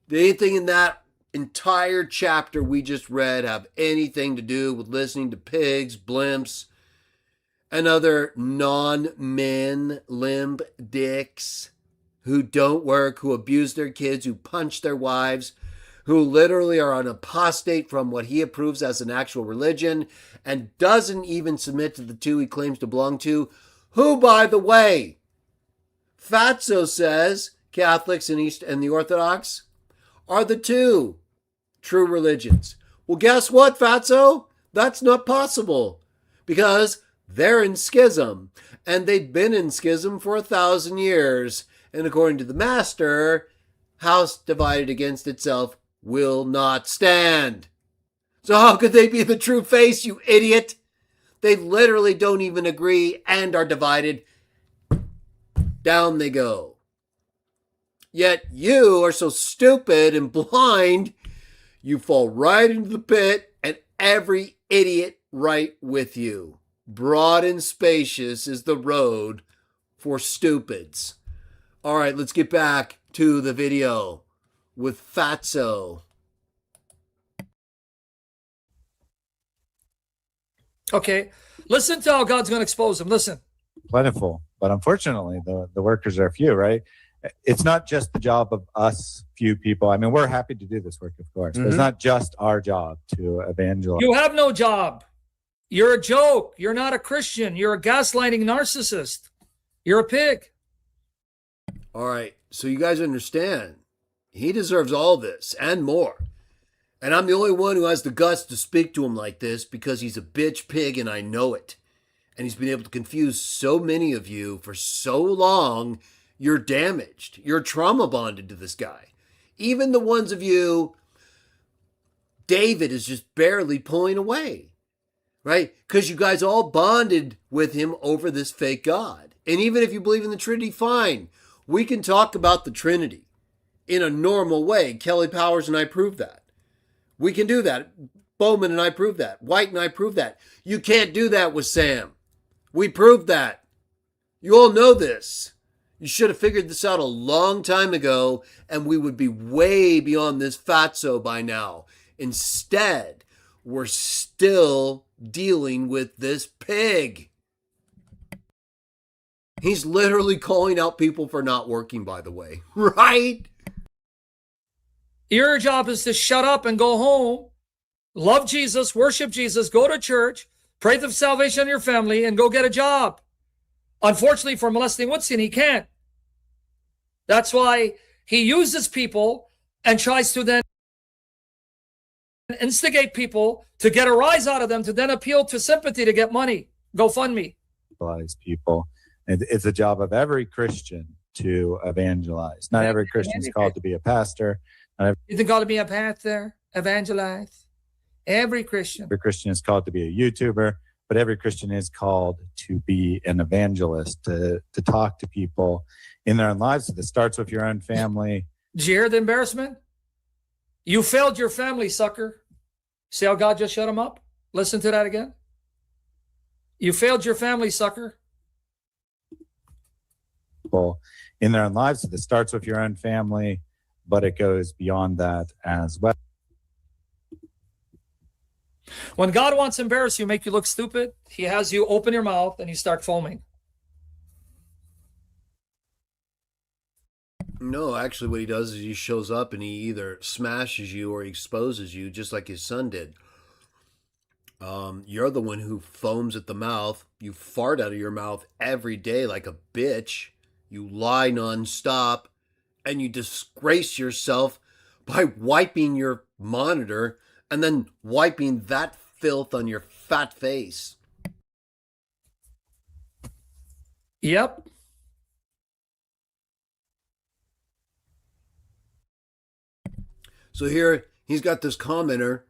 Did anything in that entire chapter we just read have anything to do with listening to pigs, blimps, and other non-men limp dicks who don't work, who abuse their kids, who punch their wives, who literally are an apostate from what he approves as an actual religion and doesn't even submit to the two he claims to belong to, who, by the way, Fatso says Catholics and the Orthodox are the two true religions. Well, guess what, Fatso? That's not possible, because they're in schism, and they've been in schism for 1,000 years. And according to the master, house divided against itself will not stand. So how could they be the true face, you idiot? They literally don't even agree and are divided. Down they go. Yet you are so stupid and blind, you fall right into the pit, and every idiot right with you. Broad and spacious is the road for stupids. All right, let's get back to the video with Fatso. Okay, listen to how God's going to expose him. Listen. Plentiful, but unfortunately, the workers are few, right? It's not just the job of us few people. I mean, we're happy to do this work, of course, but it's not just our job to evangelize. You have no job. You're a joke. You're not a Christian. You're a gaslighting narcissist. You're a pig. All right, so you guys understand. He deserves all this and more. And I'm the only one who has the guts to speak to him like this because he's a bitch pig and I know it. And he's been able to confuse so many of you for so long, you're damaged. You're trauma bonded to this guy. Even the ones of you, David is just barely pulling away, right? Because you guys all bonded with him over this fake God. And even if you believe in the Trinity, fine. We can talk about the Trinity in a normal way. Kelly Powers and I proved that. We can do that. Bowman and I proved that. White and I proved that. You can't do that with Sam. We proved that. You all know this. You should have figured this out a long time ago, and we would be way beyond this fatso by now. Instead, we're still dealing with this pig. He's literally calling out people for not working, by the way. Right? Your job is to shut up and go home, love Jesus, worship Jesus, go to church, pray for salvation in your family, and go get a job. Unfortunately for molesting Woodson, he can't. That's why he uses people and tries to then instigate people to get a rise out of them, to then appeal to sympathy to get money. GoFundMe. People. It's the job of every Christian to evangelize. Not every Christian is called to be a pastor. Isn't called to be a pastor, evangelize. Every Christian is called to be a YouTuber, but every Christian is called to be an evangelist, to talk to people in their own lives. It starts with your own family. Did you hear the embarrassment? You failed your family, sucker. See how God just shut him up? Listen to that again. You failed your family, sucker. People in their own lives. It starts with your own family, but it goes beyond that as well. When God wants to embarrass you, make you look stupid, he has you open your mouth and you start foaming. No, actually what he does is he shows up and he either smashes you or he exposes you, just like his son did. You're the one who foams at the mouth. You fart out of your mouth every day like a bitch. You lie nonstop. And you disgrace yourself by wiping your monitor and then wiping that filth on your fat face. Yep. So here he's got this commenter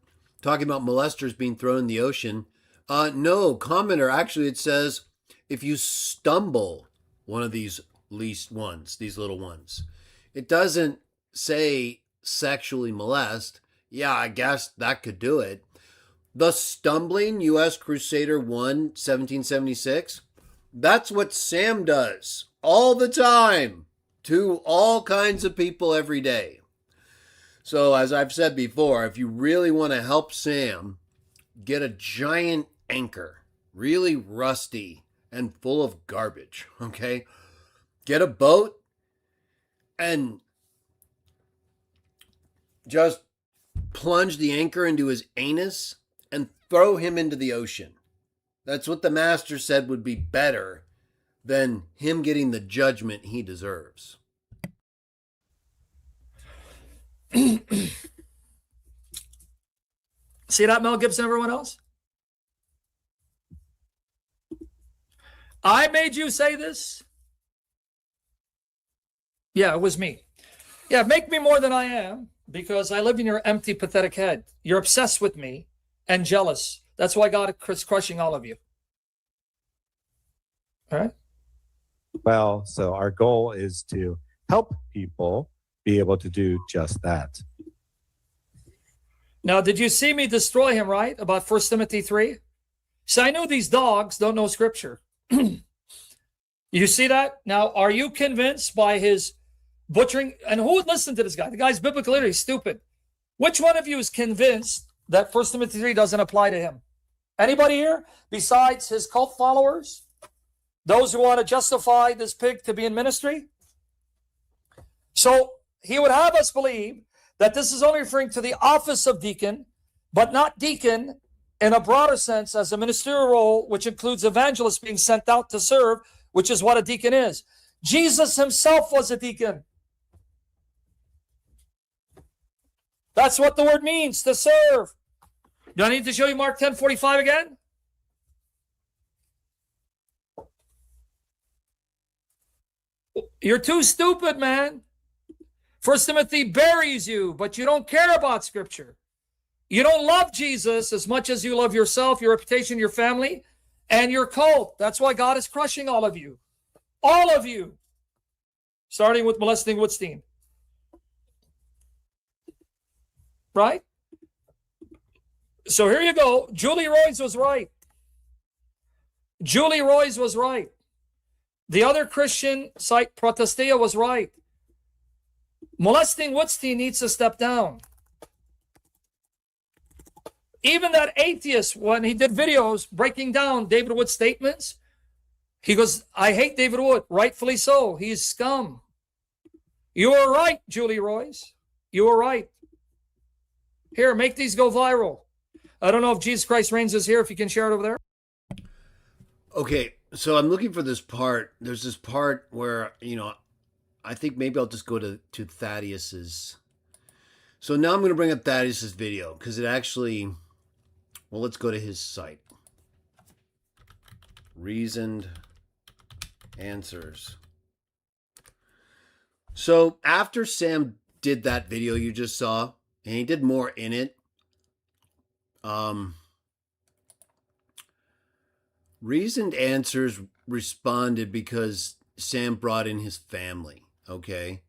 talking about molesters being thrown in the ocean. No, commenter, actually it says if you stumble one of these least ones, these little ones. It doesn't say sexually molest. Yeah, I guess that could do it. The stumbling U.S. Crusader 1, 1776, that's what Sam does all the time to all kinds of people every day. So as I've said before, if you really want to help Sam, get a giant anchor, really rusty and full of garbage, okay? Get a boat and just plunge the anchor into his anus and throw him into the ocean. That's what the master said would be better than him getting the judgment he deserves. See that, Mel Gibson, everyone else? I made you say this? Yeah, it was me. Yeah, make me more than I am, because I live in your empty, pathetic head. You're obsessed with me and jealous. That's why God is crushing all of you. All right? Well, so our goal is to help people be able to do just that. Now, did you see me destroy him, right? About 1 Timothy 3? So I know these dogs don't know scripture. You see that? Now, are you convinced by his butchering? And who would listen to this guy? The guy's biblical literally stupid. Which one of you is convinced that 1 Timothy 3 doesn't apply to him? Anybody here besides his cult followers? Those who want to justify this pig to be in ministry? So he would have us believe that this is only referring to the office of deacon, but not deacon in a broader sense as a ministerial role, which includes evangelists being sent out to serve, which is what a deacon is. Jesus himself was a deacon. That's what the word means, to serve. Do I need to show you Mark 10:45 again? You're too stupid, man. 1 Timothy buries you, but you don't care about Scripture. You don't love Jesus as much as you love yourself, your reputation, your family, and your cult. That's why God is crushing all of you. All of you. Starting with molesting Woodstein. Right? So here you go. Julie Royce was right. Julie Royce was right. The other Christian site, Protestia, was right. Molesting Woodstein needs to step down. Even that atheist, when he did videos breaking down David Wood's statements, he goes, I hate David Wood. Rightfully so. He's scum. You were right, Julie Royce. You were right. Here, make these go viral. I don't know if Jesus Christ Reigns is here, if you can share it over there. Okay, so I'm looking for this part. There's this part where, I think maybe I'll just go to Thaddeus's. So now I'm going to bring up Thaddeus's video because it actually, well, let's go to his site. Reasoned Answers. So after Sam did that video you just saw, and he did more in it, Reasoned Answers responded because Sam brought in his family, okay?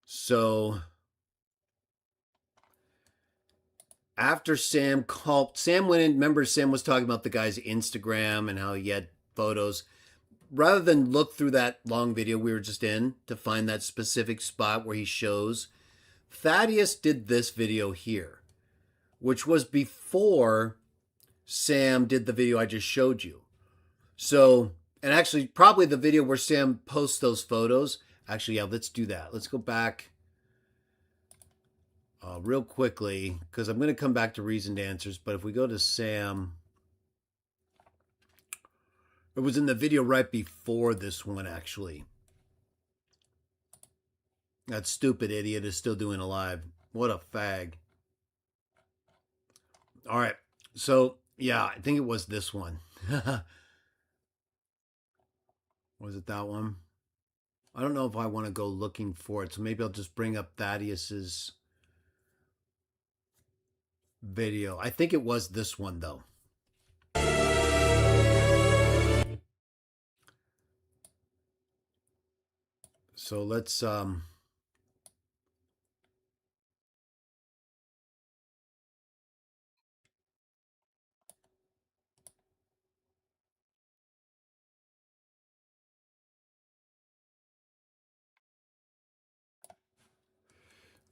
So after Sam went in, remember Sam was talking about the guy's Instagram and how he had photos. Rather than look through that long video we were just in to find that specific spot where he shows, Thaddeus did this video here, which was before Sam did the video I just showed you. So, and actually probably the video where Sam posts those photos. Actually, yeah, let's do that. Let's go back real quickly because I'm going to come back to Reasoned Answers. But if we go to Sam, it was in the video right before this one, actually. That stupid idiot is still doing a live. What a fag. All right. So, yeah, I think it was this one. Was it that one? I don't know if I want to go looking for it. So maybe I'll just bring up Thaddeus's video. I think it was this one, though. So let's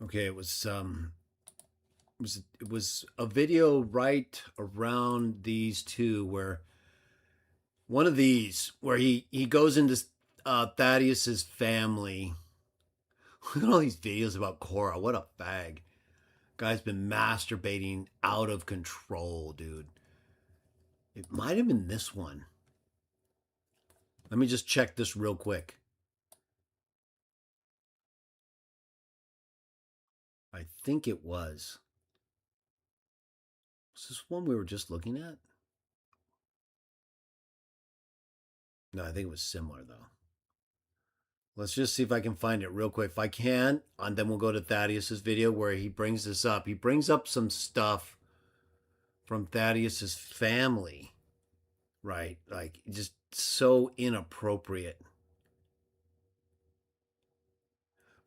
okay, it was a video right around these two where one of these where he goes into Thaddeus's family. Look at all these videos about Cora. What a fag. Guy's been masturbating out of control, dude. It might have been this one. Let me just check this real quick. I think it was. Was this one we were just looking at? No, I think it was similar, though. Let's just see if I can find it real quick. If I can, and then we'll go to Thaddeus's video where he brings this up. He brings up some stuff from Thaddeus's family, right? Like, just so inappropriate.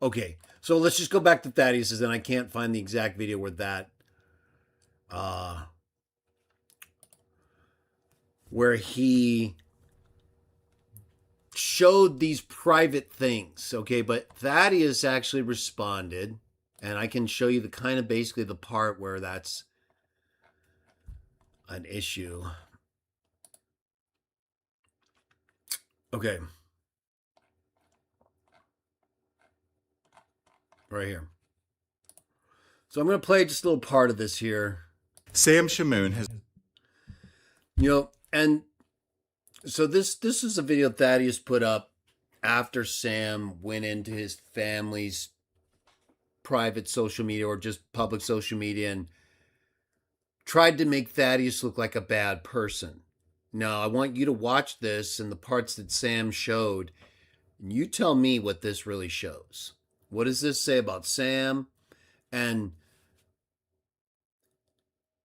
Okay, so let's just go back to Thaddeus's, and I can't find the exact video where that, where he showed these private things, okay? But Thaddeus actually responded, and I can show you the kind of basically the part where that's an issue. Okay. Right here. So I'm going to play just a little part of this here. Sam Shamoun has... And so this is a video Thaddeus put up after Sam went into his family's private social media or just public social media and tried to make Thaddeus look like a bad person. No, I want you to watch this and the parts that Sam showed, and you tell me what this really shows. What does this say about Sam? And,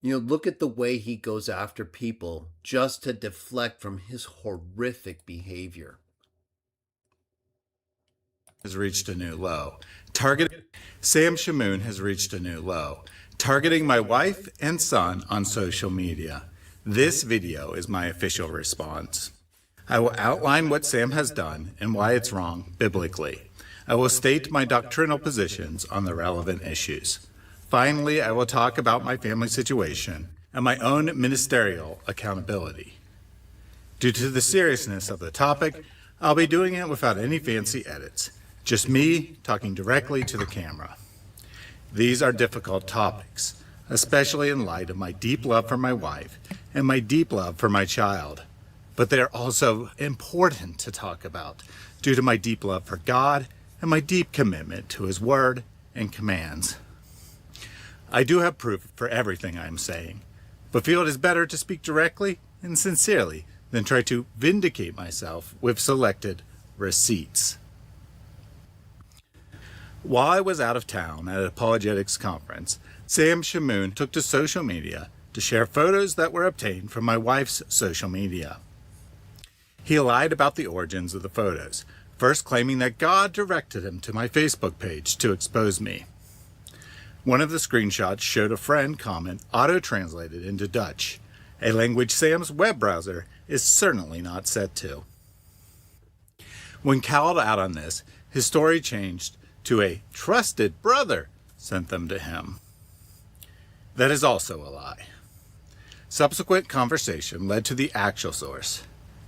look at the way he goes after people just to deflect from his horrific behavior. Has reached a new low. Sam Shamoun has reached a new low, targeting my wife and son on social media. This video is my official response. I will outline what Sam has done and why it's wrong biblically. I will state my doctrinal positions on the relevant issues. Finally, I will talk about my family situation and my own ministerial accountability. Due to the seriousness of the topic, I'll be doing it without any fancy edits, just me talking directly to the camera. These are difficult topics, especially in light of my deep love for my wife and my deep love for my child. But they are also important to talk about due to my deep love for God and my deep commitment to His Word and commands. I do have proof for everything I am saying, but feel it is better to speak directly and sincerely than try to vindicate myself with selected receipts. While I was out of town at an apologetics conference, Sam Shamoun took to social media to share photos that were obtained from my wife's social media. He lied about the origins of the photos, first claiming that God directed him to my Facebook page to expose me. One of the screenshots showed a friend comment auto-translated into Dutch, a language Sam's web browser is certainly not set to. When called out on this, his story changed to a trusted brother sent them to him. That is also a lie. Subsequent conversation led to the actual source,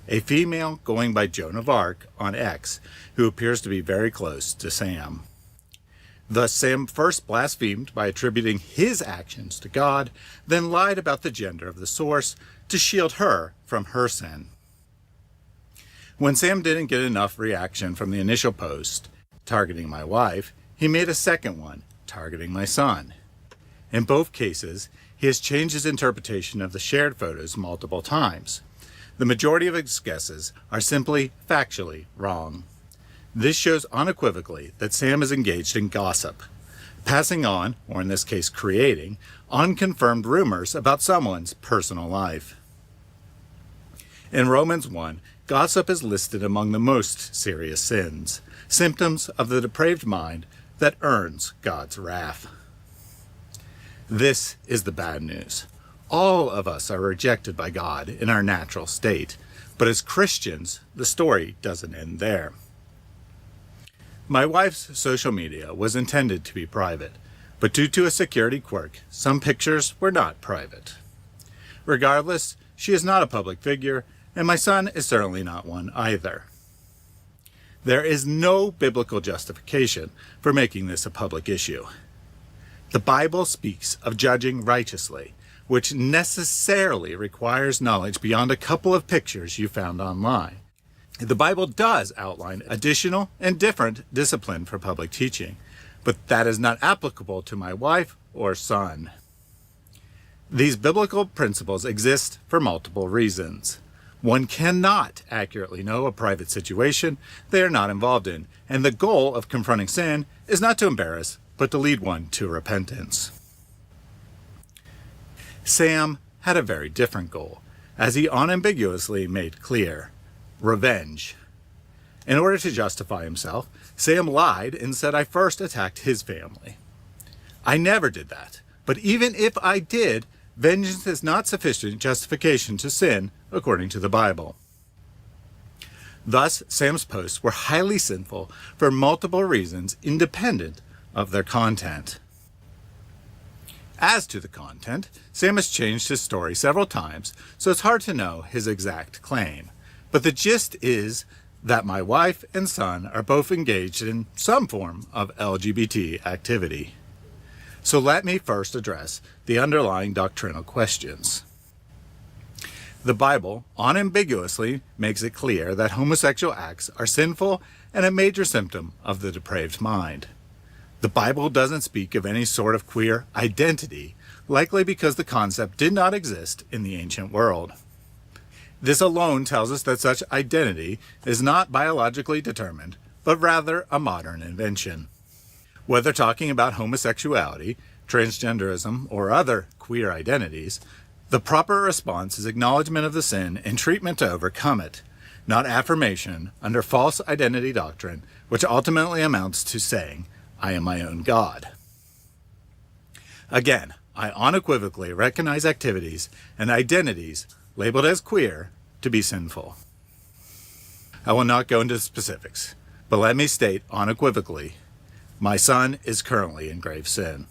a female going by Joan of Arc on X, who appears to be very close to Sam. Thus, Sam first blasphemed by attributing his actions to God, then lied about the gender of the source to shield her from her sin. When Sam didn't get enough reaction from the initial post targeting my wife, he made a second one targeting my son. In both cases, he has changed his interpretation of the shared photos multiple times. The majority of his guesses are simply factually wrong. This shows unequivocally that Sam is engaged in gossip, passing on, or in this case creating, unconfirmed rumors about someone's personal life. In Romans 1, gossip is listed among the most serious sins, symptoms of the depraved mind that earns God's wrath. This is the bad news. All of us are rejected by God in our natural state, but as Christians, the story doesn't end there. My wife's social media was intended to be private, but due to a security quirk, some pictures were not private. Regardless, she is not a public figure, and my son is certainly not one either. There is no biblical justification for making this a public issue. The Bible speaks of judging righteously, which necessarily requires knowledge beyond a couple of pictures you found online. The Bible does outline additional and different discipline for public teaching, but that is not applicable to my wife or son. These biblical principles exist for multiple reasons. One cannot accurately know a private situation they are not involved in, and the goal of confronting sin is not to embarrass, but to lead one to repentance. Sam had a very different goal, as he unambiguously made clear: revenge. In order to justify himself, Sam lied and said I first attacked his family. I never did that, but even if I did, vengeance is not sufficient justification to sin according to the Bible. Thus, Sam's posts were highly sinful for multiple reasons independent of their content. As to the content, Sam has changed his story several times, so it's hard to know his exact claim. But the gist is that my wife and son are both engaged in some form of LGBT activity. So let me first address the underlying doctrinal questions. The Bible unambiguously makes it clear that homosexual acts are sinful and a major symptom of the depraved mind. The Bible doesn't speak of any sort of queer identity, likely because the concept did not exist in the ancient world. This alone tells us that such identity is not biologically determined, but rather a modern invention. Whether talking about homosexuality, transgenderism, or other queer identities, the proper response is acknowledgement of the sin and treatment to overcome it, not affirmation under false identity doctrine, which ultimately amounts to saying, I am my own God. Again, I unequivocally recognize activities and identities labeled as queer to be sinful. I will not go into specifics, but let me state unequivocally, my son is currently in grave sin.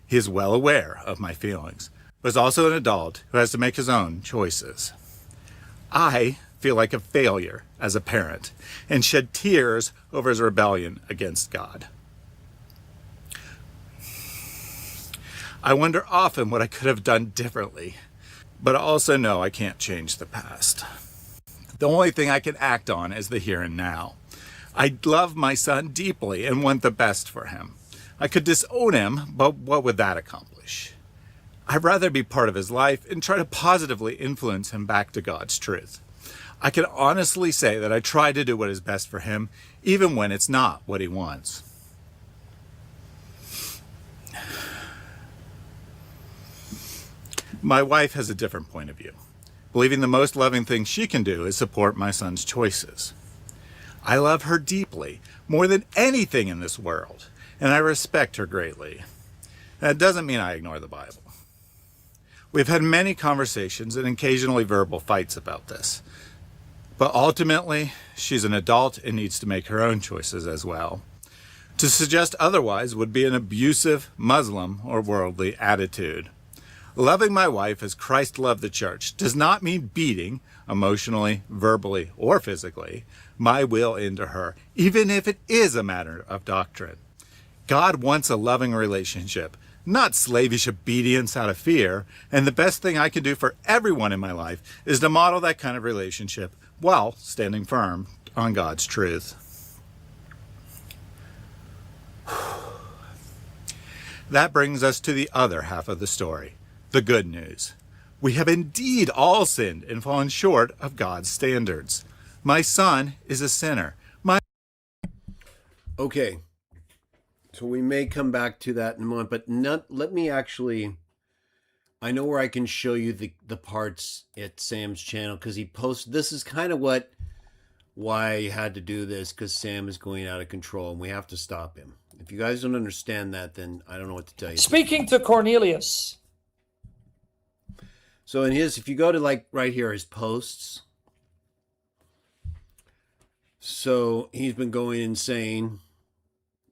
He is well aware of my feelings, but is also an adult who has to make his own choices. I feel like a failure as a parent and shed tears over his rebellion against God. I wonder often what I could have done differently, but I also know I can't change the past. The only thing I can act on is the here and now. I love my son deeply and want the best for him. I could disown him, but what would that accomplish? I'd rather be part of his life and try to positively influence him back to God's truth. I can honestly say that I try to do what is best for him, even when it's not what he wants. My wife has a different point of view, believing the most loving thing she can do is support my son's choices. I love her deeply, more than anything in this world, and I respect her greatly. That doesn't mean I ignore the Bible. We've had many conversations and occasionally verbal fights about this, but ultimately, she's an adult and needs to make her own choices as well. To suggest otherwise would be an abusive Muslim or worldly attitude. Loving my wife as Christ loved the church does not mean beating, emotionally, verbally, or physically, my will into her, even if it is a matter of doctrine. God wants a loving relationship, not slavish obedience out of fear, and the best thing I can do for everyone in my life is to model that kind of relationship while standing firm on God's truth. That brings us to the other half of the story. The good news. We have indeed all sinned and fallen short of God's standards. My son is a sinner. Okay. So we may come back to that in a moment, but let me actually, I know where I can show you the parts at Sam's channel, because he posted, this is kind of why I had to do this, because Sam is going out of control and we have to stop him. If you guys don't understand that, then I don't know what to tell you. Speaking to Cornelius. So in his, if you go to like right here, his posts. So he's been going insane.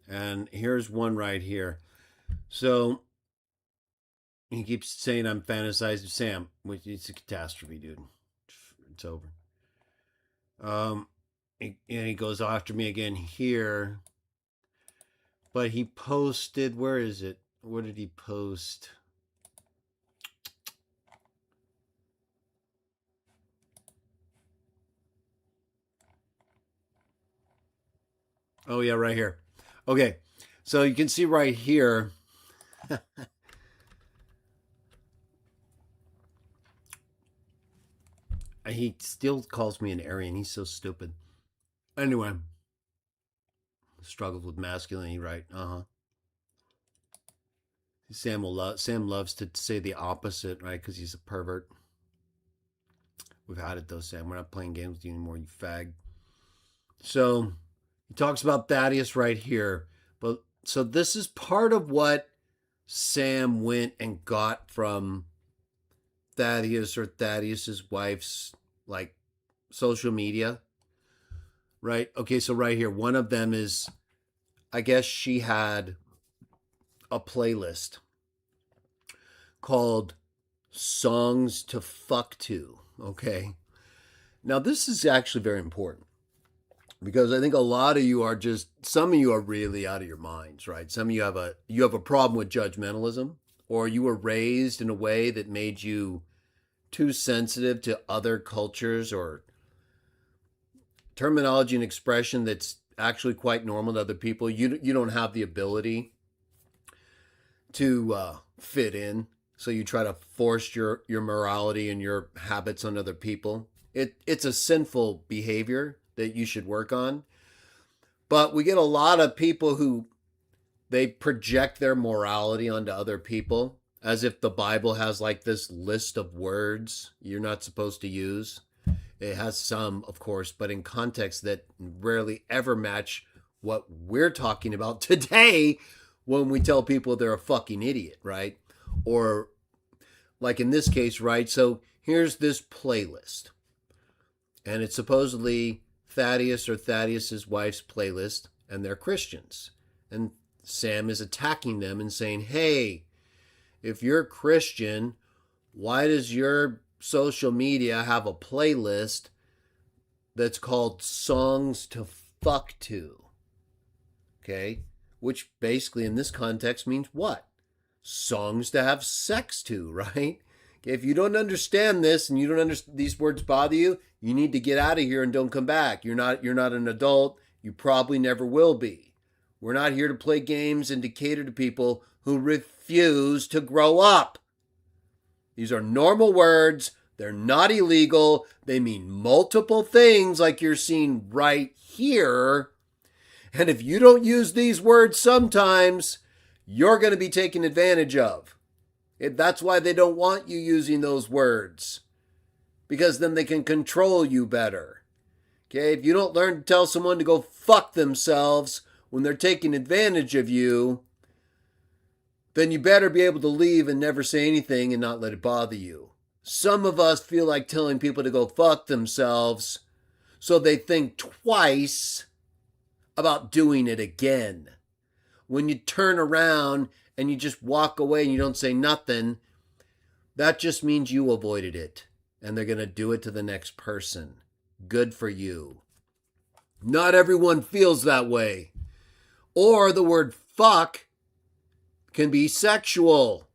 And here's one right here. So he keeps saying I'm fantasizing Sam, which it's a catastrophe, dude. It's over. And he goes after me again here. But he posted, where is it? Where did he post? Oh, yeah, right here. Okay, so you can see right here. He still calls me an Aryan. He's so stupid. Anyway, struggles with masculinity, right? Sam loves to say the opposite, right? Because he's a pervert. We've had it though, Sam. We're not playing games with you anymore, you fag. So he talks about Thaddeus right here. But so this is part of what Sam went and got from Thaddeus or Thaddeus's wife's like social media. Right? Okay, so right here, one of them is, I guess she had a playlist called Songs to Fuck To. Okay. Now this is actually very important, because I think a lot of you are some of you are really out of your minds, right? Some of you have a problem with judgmentalism, or you were raised in a way that made you too sensitive to other cultures or terminology and expression that's actually quite normal to other people. You don't have the ability to fit in, so you try to force your morality and your habits on other people. It's a sinful behavior that you should work on. But we get a lot of people who they project their morality onto other people as if the Bible has like this list of words you're not supposed to use. It has some, of course, but in context that rarely ever match what we're talking about today when we tell people they're a fucking idiot, right? Or like in this case, right? So here's this playlist. And it's supposedly Thaddeus or Thaddeus's wife's playlist, and they're Christians. And Sam is attacking them and saying, hey, if you're a Christian, why does your social media have a playlist that's called Songs to Fuck To? Okay? Which basically in this context means what? Songs to have sex to, right? Okay, if you don't understand this and you don't understand these words bother you, you need to get out of here and don't come back. You're not an adult. You probably never will be. We're not here to play games and to cater to people who refuse to grow up. These are normal words. They're not illegal. They mean multiple things like you're seeing right here. And if you don't use these words sometimes, you're going to be taken advantage of. That's why they don't want you using those words, because then they can control you better. Okay, if you don't learn to tell someone to go fuck themselves when they're taking advantage of you, then you better be able to leave and never say anything and not let it bother you. Some of us feel like telling people to go fuck themselves so they think twice about doing it again. When you turn around and you just walk away and you don't say nothing, that just means you avoided it. And they're going to do it to the next person. Good for you. Not everyone feels that way. Or the word fuck can be sexual.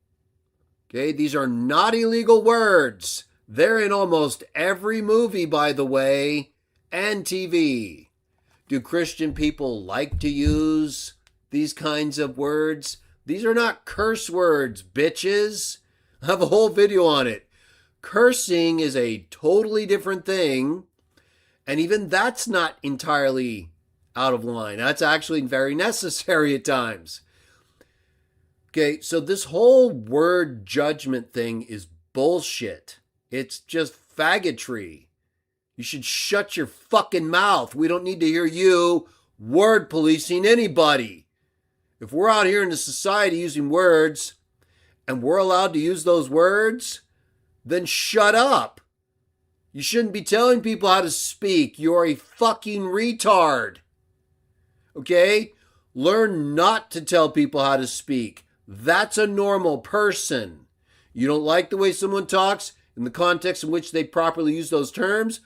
Okay, these are not illegal words. They're in almost every movie, by the way, and TV. Do Christian people like to use these kinds of words? These are not curse words, bitches. I have a whole video on it. Cursing is a totally different thing, and even that's not entirely out of line. That's actually very necessary at times. Okay, so this whole word judgment thing is bullshit. It's just faggotry. You should shut your fucking mouth. We don't need to hear you word policing anybody. If we're out here in the society using words and we're allowed to use those words, then shut up. You shouldn't be telling people how to speak. You're a fucking retard. Okay? Learn not to tell people how to speak. That's a normal person. You don't like the way someone talks in the context in which they properly use those terms?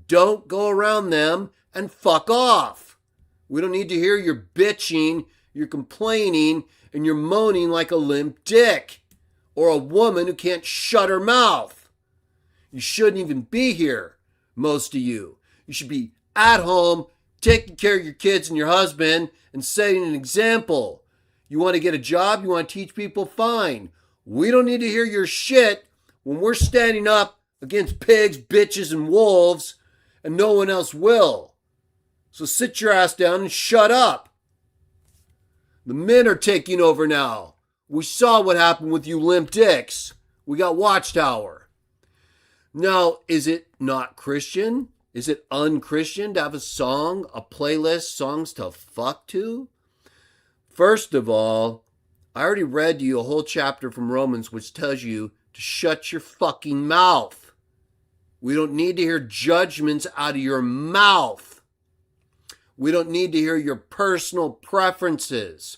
Don't go around them and fuck off. We don't need to hear your bitching, your complaining, and your moaning like a limp dick or a woman who can't shut her mouth. You shouldn't even be here, most of you. You should be at home, taking care of your kids and your husband, and setting an example. You want to get a job? You want to teach people? Fine. We don't need to hear your shit when we're standing up against pigs, bitches, and wolves, and no one else will. So sit your ass down and shut up. The men are taking over now. We saw what happened with you limp dicks. We got Watchtower. Now, is it not Christian? Is it unchristian to have a song, a playlist, songs to fuck to? First of all, I already read to you a whole chapter from Romans which tells you to shut your fucking mouth. We don't need to hear judgments out of your mouth. We don't need to hear your personal preferences.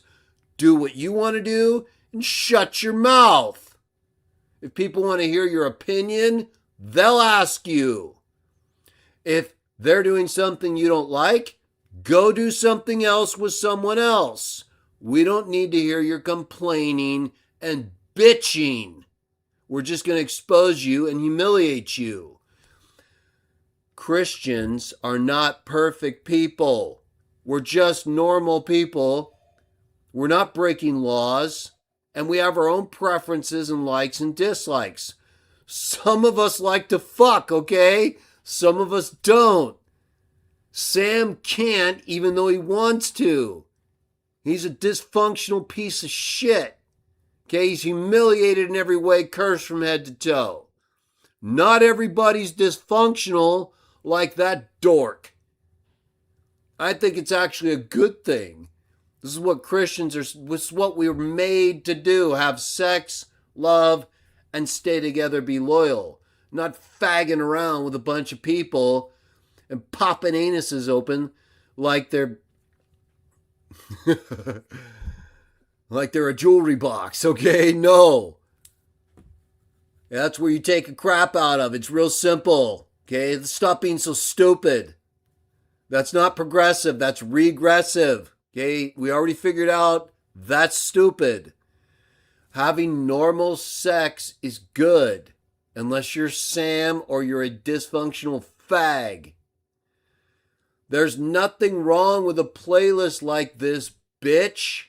Do what you want to do and shut your mouth. If people want to hear your opinion, they'll ask you. If they're doing something you don't like, go do something else with someone else. We don't need to hear your complaining and bitching. We're just going to expose you and humiliate you. Christians are not perfect people. We're just normal people. We're not breaking laws. And we have our own preferences and likes and dislikes. Some of us like to fuck, okay? Some of us don't. Sam can't, even though he wants to. He's a dysfunctional piece of shit. Okay, he's humiliated in every way, cursed from head to toe. Not everybody's dysfunctional like that dork. I think it's actually a good thing. This is what Christians are, this is what we were made to do. Have sex, love, and stay together, be loyal. Not fagging around with a bunch of people and popping anuses open like they're like they're a jewelry box, okay? No. That's where you take a crap out of. It's real simple, okay? Stop being so stupid. That's not progressive. That's regressive, okay? We already figured out that's stupid. Having normal sex is good, unless you're Sam or you're a dysfunctional fag. There's nothing wrong with a playlist like this, bitch.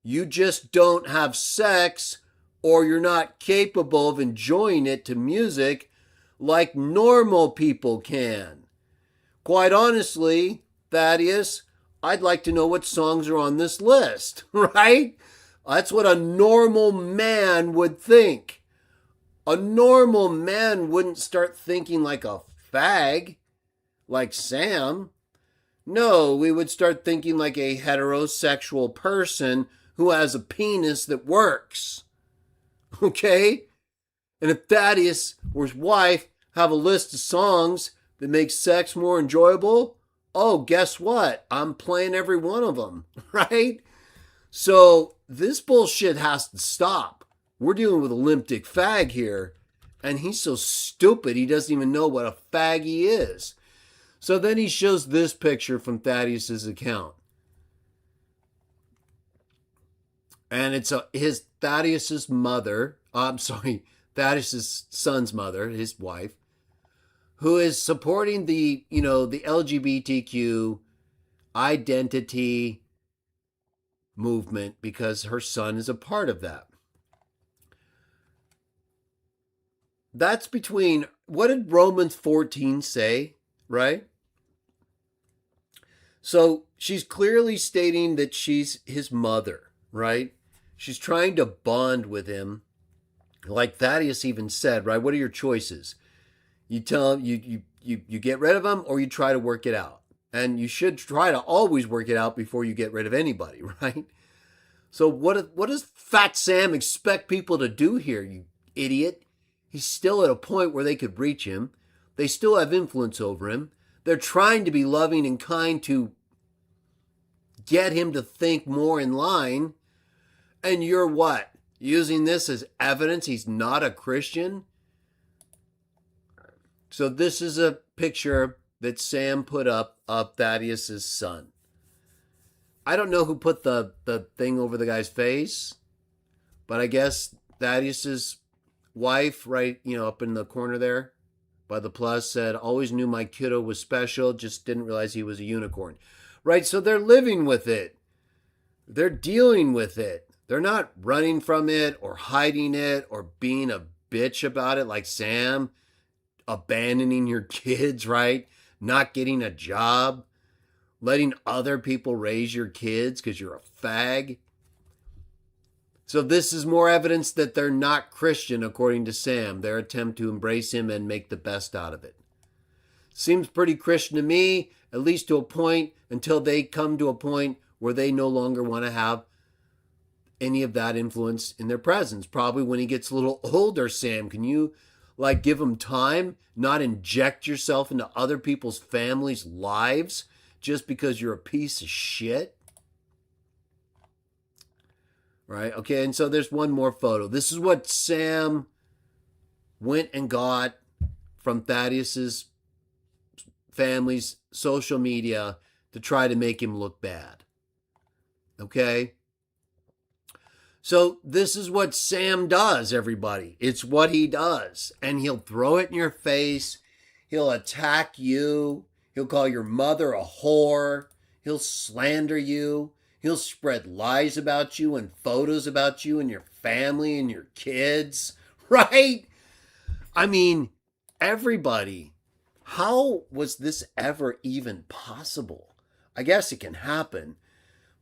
You just don't have sex, or you're not capable of enjoying it to music like normal people can. Quite honestly, Thaddeus, I'd like to know what songs are on this list, right? That's what a normal man would think. A normal man wouldn't start thinking like a fag, like Sam. No, we would start thinking like a heterosexual person who has a penis that works. Okay? And if Thaddeus or his wife have a list of songs that make sex more enjoyable, oh, guess what? I'm playing every one of them, right? So this bullshit has to stop. We're dealing with a limp dick fag here, and he's so stupid he doesn't even know what a fag he is. So then he shows this picture from Thaddeus's account. And it's his Thaddeus's mother, Thaddeus's son's mother, his wife, who is supporting the LGBTQ identity movement because her son is a part of that. That's between, what did Romans 14 say, right? So she's clearly stating that she's his mother, right? She's trying to bond with him. Like Thaddeus even said, right? What are your choices? You tell him, you get rid of him, or you try to work it out. And you should try to always work it out before you get rid of anybody, right? So what does Fat Sam expect people to do here, you idiot? He's still at a point where they could reach him. They still have influence over him. They're trying to be loving and kind to get him to think more in line. And you're what? Using this as evidence he's not a Christian? So this is a picture that Sam put up of Thaddeus's son. I don't know who put the thing over the guy's face, but I guess Thaddeus's wife, right, up in the corner there by the plus, said, always knew my kiddo was special, just didn't realize he was a unicorn. Right, so they're living with it. They're dealing with it. They're not running from it or hiding it or being a bitch about it like Sam, abandoning your kids, right? Not getting a job, letting other people raise your kids because you're a fag. So this is more evidence that they're not Christian, according to Sam, their attempt to embrace him and make the best out of it. Seems pretty Christian to me, at least to a point, until they come to a point where they no longer want to have any of that influence in their presence. Probably when he gets a little older, Sam. Can you give him time, not inject yourself into other people's families' lives just because you're a piece of shit? Right? Okay, and so there's one more photo. This is what Sam went and got from Thaddeus's family's social media to try to make him look bad. Okay? So this is what Sam does, everybody. It's what he does. And he'll throw it in your face. He'll attack you. He'll call your mother a whore. He'll slander you. He'll spread lies about you and photos about you and your family and your kids, right? I mean, everybody. How was this ever even possible? I guess it can happen,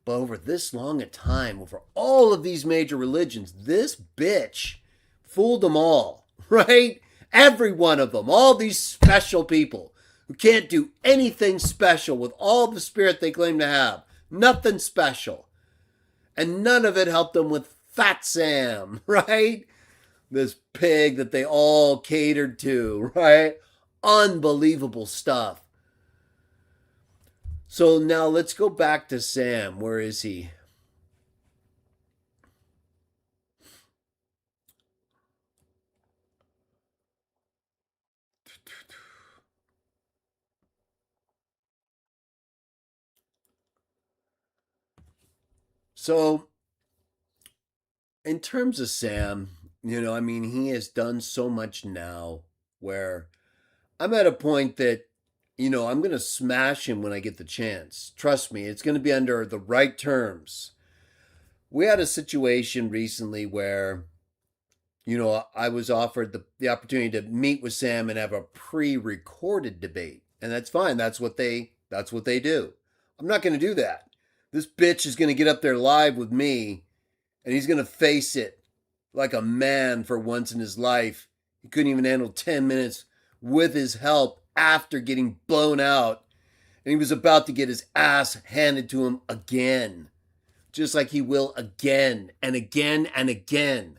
but over this long a time, over all of these major religions, this bitch fooled them all, right? Every one of them, all these special people who can't do anything special with all the spirit they claim to have. Nothing special. And none of it helped them with Phat Sam, right? This pig that they all catered to, right? Unbelievable stuff. So now let's go back to Sam. Where is he? So, in terms of Sam, I mean, he has done so much now where I'm at a point that, I'm going to smash him when I get the chance. Trust me, it's going to be under the right terms. We had a situation recently where, I was offered the opportunity to meet with Sam and have a pre-recorded debate. And that's fine. That's what they do. I'm not going to do that. This bitch is going to get up there live with me and he's going to face it like a man for once in his life. He couldn't even handle 10 minutes with his help after getting blown out. And he was about to get his ass handed to him again. Just like he will again and again and again.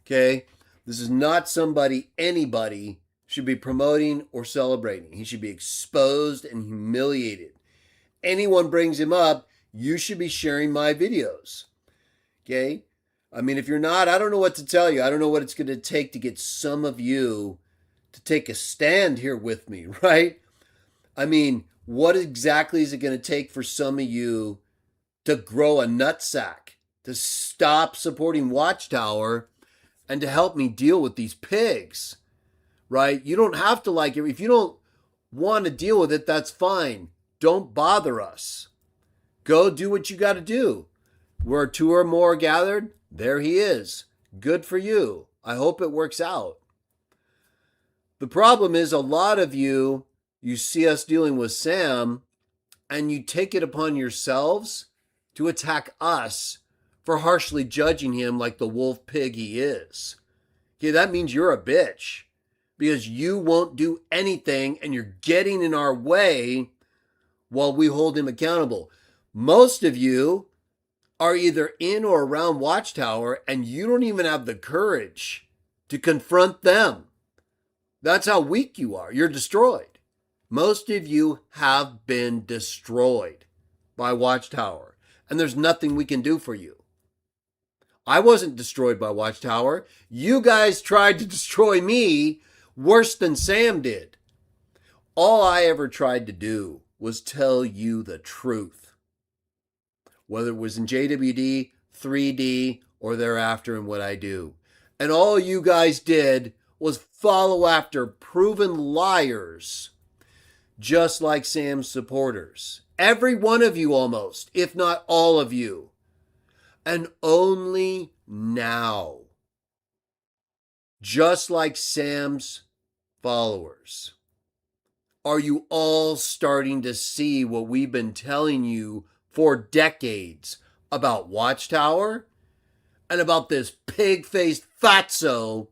Okay? This is not somebody anybody should be promoting or celebrating. He should be exposed and humiliated. Anyone brings him up, you should be sharing my videos. Okay? I mean, if you're not, I don't know what to tell you. I don't know what it's going to take to get some of you to take a stand here with me, right? I mean, what exactly is it going to take for some of you to grow a nutsack, to stop supporting Watchtower, and to help me deal with these pigs, right? You don't have to like it. If you don't want to deal with it, that's fine. Don't bother us. Go do what you got to do. Where two or more are gathered, there he is. Good for you. I hope it works out. The problem is a lot of you see us dealing with Sam and you take it upon yourselves to attack us for harshly judging him like the wolf pig he is. Okay, that means you're a bitch because you won't do anything and you're getting in our way while we hold him accountable. Most of you are either in or around Watchtower and you don't even have the courage to confront them. That's how weak you are. You're destroyed. Most of you have been destroyed by Watchtower, and there's nothing we can do for you. I wasn't destroyed by Watchtower. You guys tried to destroy me worse than Sam did. All I ever tried to do was tell you the truth. Whether it was in JWD, 3D, or thereafter in what I do. And all you guys did was follow after proven liars, just like Sam's supporters. Every one of you almost, if not all of you. And only now, just like Sam's followers, are you all starting to see what we've been telling you for decades about Watchtower and about this pig-faced fatso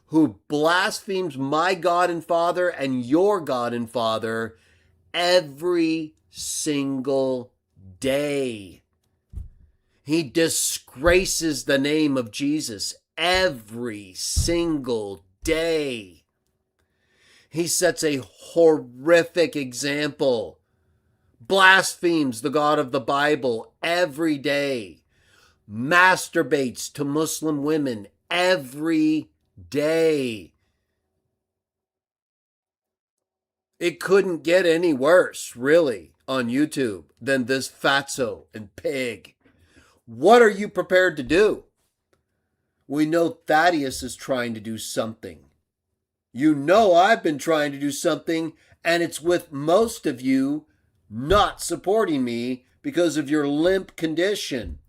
who blasphemes my God and Father and your God and Father every single day. He disgraces the name of Jesus every single day. He sets a horrific example, blasphemes the God of the Bible every day, masturbates to Muslim women every day. It couldn't get any worse, really, on YouTube than this fatso and pig. What are you prepared to do? We know Thaddeus is trying to do something. You know I've been trying to do something, and it's with most of you not supporting me because of your limp condition.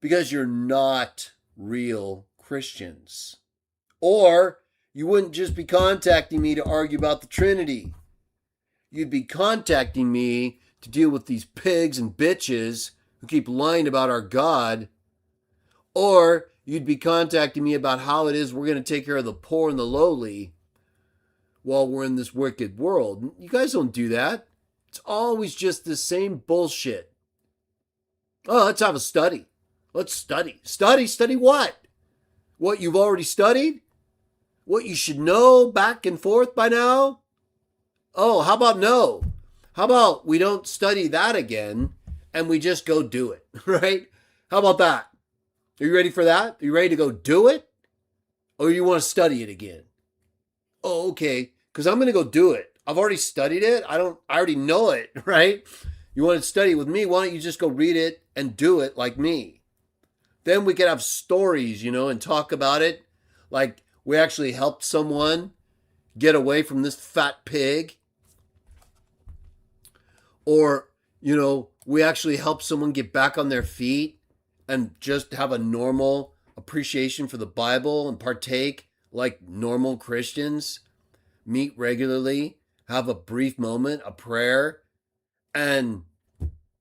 Because you're not real Christians. Or you wouldn't just be contacting me to argue about the Trinity. You'd be contacting me to deal with these pigs and bitches who keep lying about our God. Or you'd be contacting me about how it is we're going to take care of the poor and the lowly while we're in this wicked world. You guys don't do that. It's always just the same bullshit. Oh, let's have a study. Let's study. Study what? What you've already studied? What you should know back and forth by now? Oh, how about no? How about we don't study that again and we just go do it, right? How about that? Are you ready for that? Are you ready to go do it? Or you want to study it again? Oh, okay. Because I'm going to go do it. I've already studied it. I already know it, right? You want to study with me? Why don't you just go read it and do it like me? Then we could have stories, and talk about it. Like we actually helped someone get away from this fat pig. Or, we actually helped someone get back on their feet and just have a normal appreciation for the Bible and partake like normal Christians. Meet regularly, have a brief moment, a prayer, and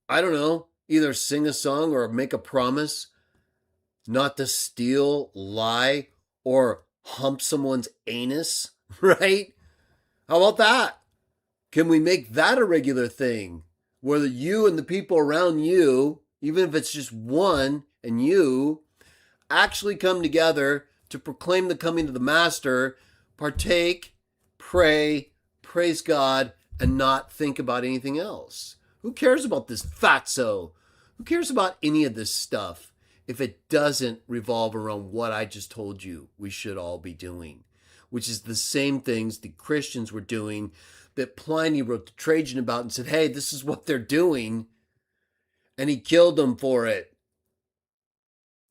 I don't know, either sing a song or make a promise not to steal, lie, or hump someone's anus, right? How about that? Can we make that a regular thing where you and the people around you, even if it's just one and you, actually come together to proclaim the coming of the Master, partake, pray, praise God, and not think about anything else? Who cares about this fatso? Who cares about any of this stuff if it doesn't revolve around what I just told you we should all be doing, which is the same things the Christians were doing that Pliny wrote to Trajan about and said, hey, this is what they're doing, and he killed them for it.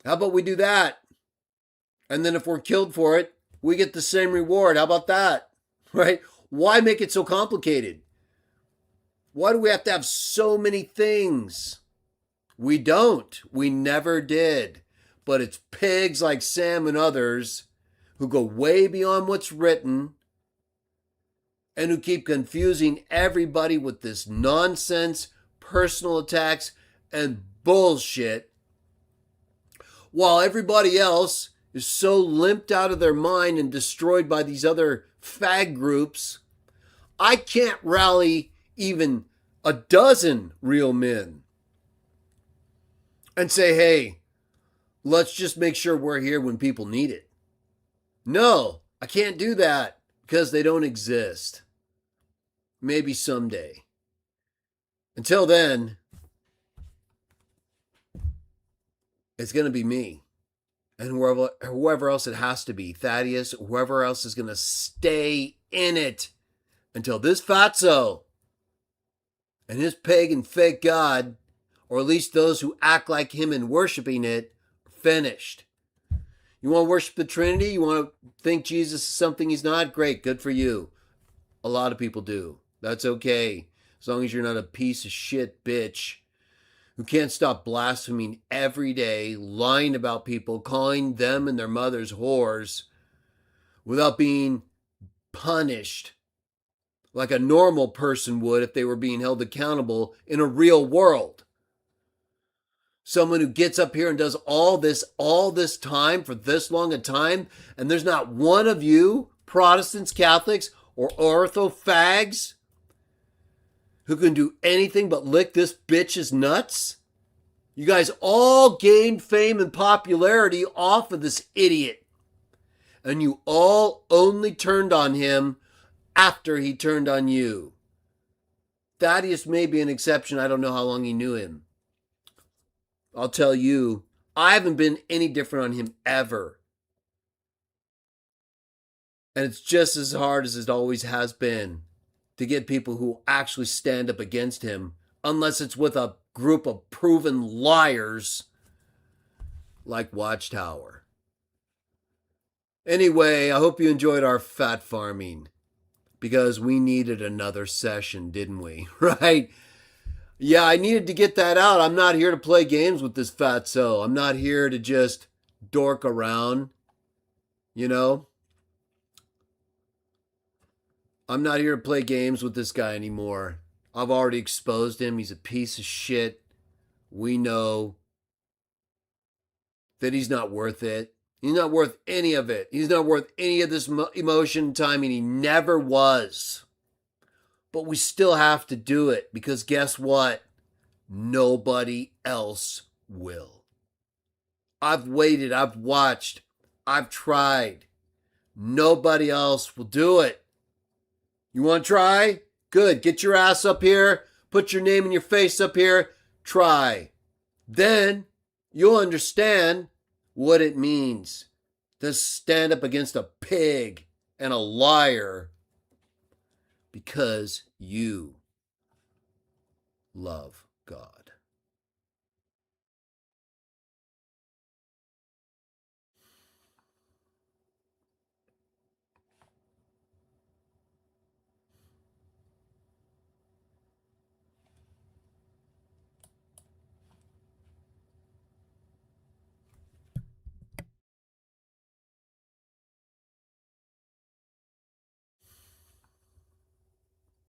How about we do that? And then if we're killed for it, we get the same reward. How about that? Right? Why make it so complicated? Why do we have to have so many things? We don't. We never did. But it's pigs like Sam and others who go way beyond what's written and who keep confusing everybody with this nonsense, personal attacks, and bullshit, while everybody else is so limped out of their mind and destroyed by these other fag groups. I can't rally even a dozen real men and say, hey, let's just make sure we're here when people need it. No, I can't do that because they don't exist. Maybe someday. Until then, it's going to be me. And whoever else it has to be, Thaddeus, whoever else is going to stay in it until this fatso and his pagan fake god, or at least those who act like him and worshiping it, are finished. You want to worship the Trinity? You want to think Jesus is something he's not? Great, good for you. A lot of people do. That's okay, as long as you're not a piece of shit bitch who can't stop blaspheming every day, lying about people, calling them and their mothers whores without being punished like a normal person would if they were being held accountable in a real world. Someone who gets up here and does all this time for this long a time, and there's not one of you, Protestants, Catholics, or ortho fags, who can do anything but lick this bitch's nuts? You guys all gained fame and popularity off of this idiot. And you all only turned on him after he turned on you. Thaddeus may be an exception. I don't know how long he knew him. I'll tell you, I haven't been any different on him ever. And it's just as hard as it always has been to get people who actually stand up against him, unless it's with a group of proven liars like Watchtower. Anyway, I hope you enjoyed our fat farming. because we needed another session, didn't we? Right? Yeah, I needed to get that out. I'm not here to play games with this fatso. I'm not here to just dork around, you know? I'm not here to play games with this guy anymore. I've already exposed him. He's a piece of shit. We know that he's not worth it. He's not worth any of it. He's not worth any of this emotion and time, and he never was. But we still have to do it because guess what? Nobody else will. I've waited. I've watched. I've tried. Nobody else will do it. You want to try? Good. Get your ass up here. Put your name and your face up here. Try. Then you'll understand what it means to stand up against a pig and a liar because you love God.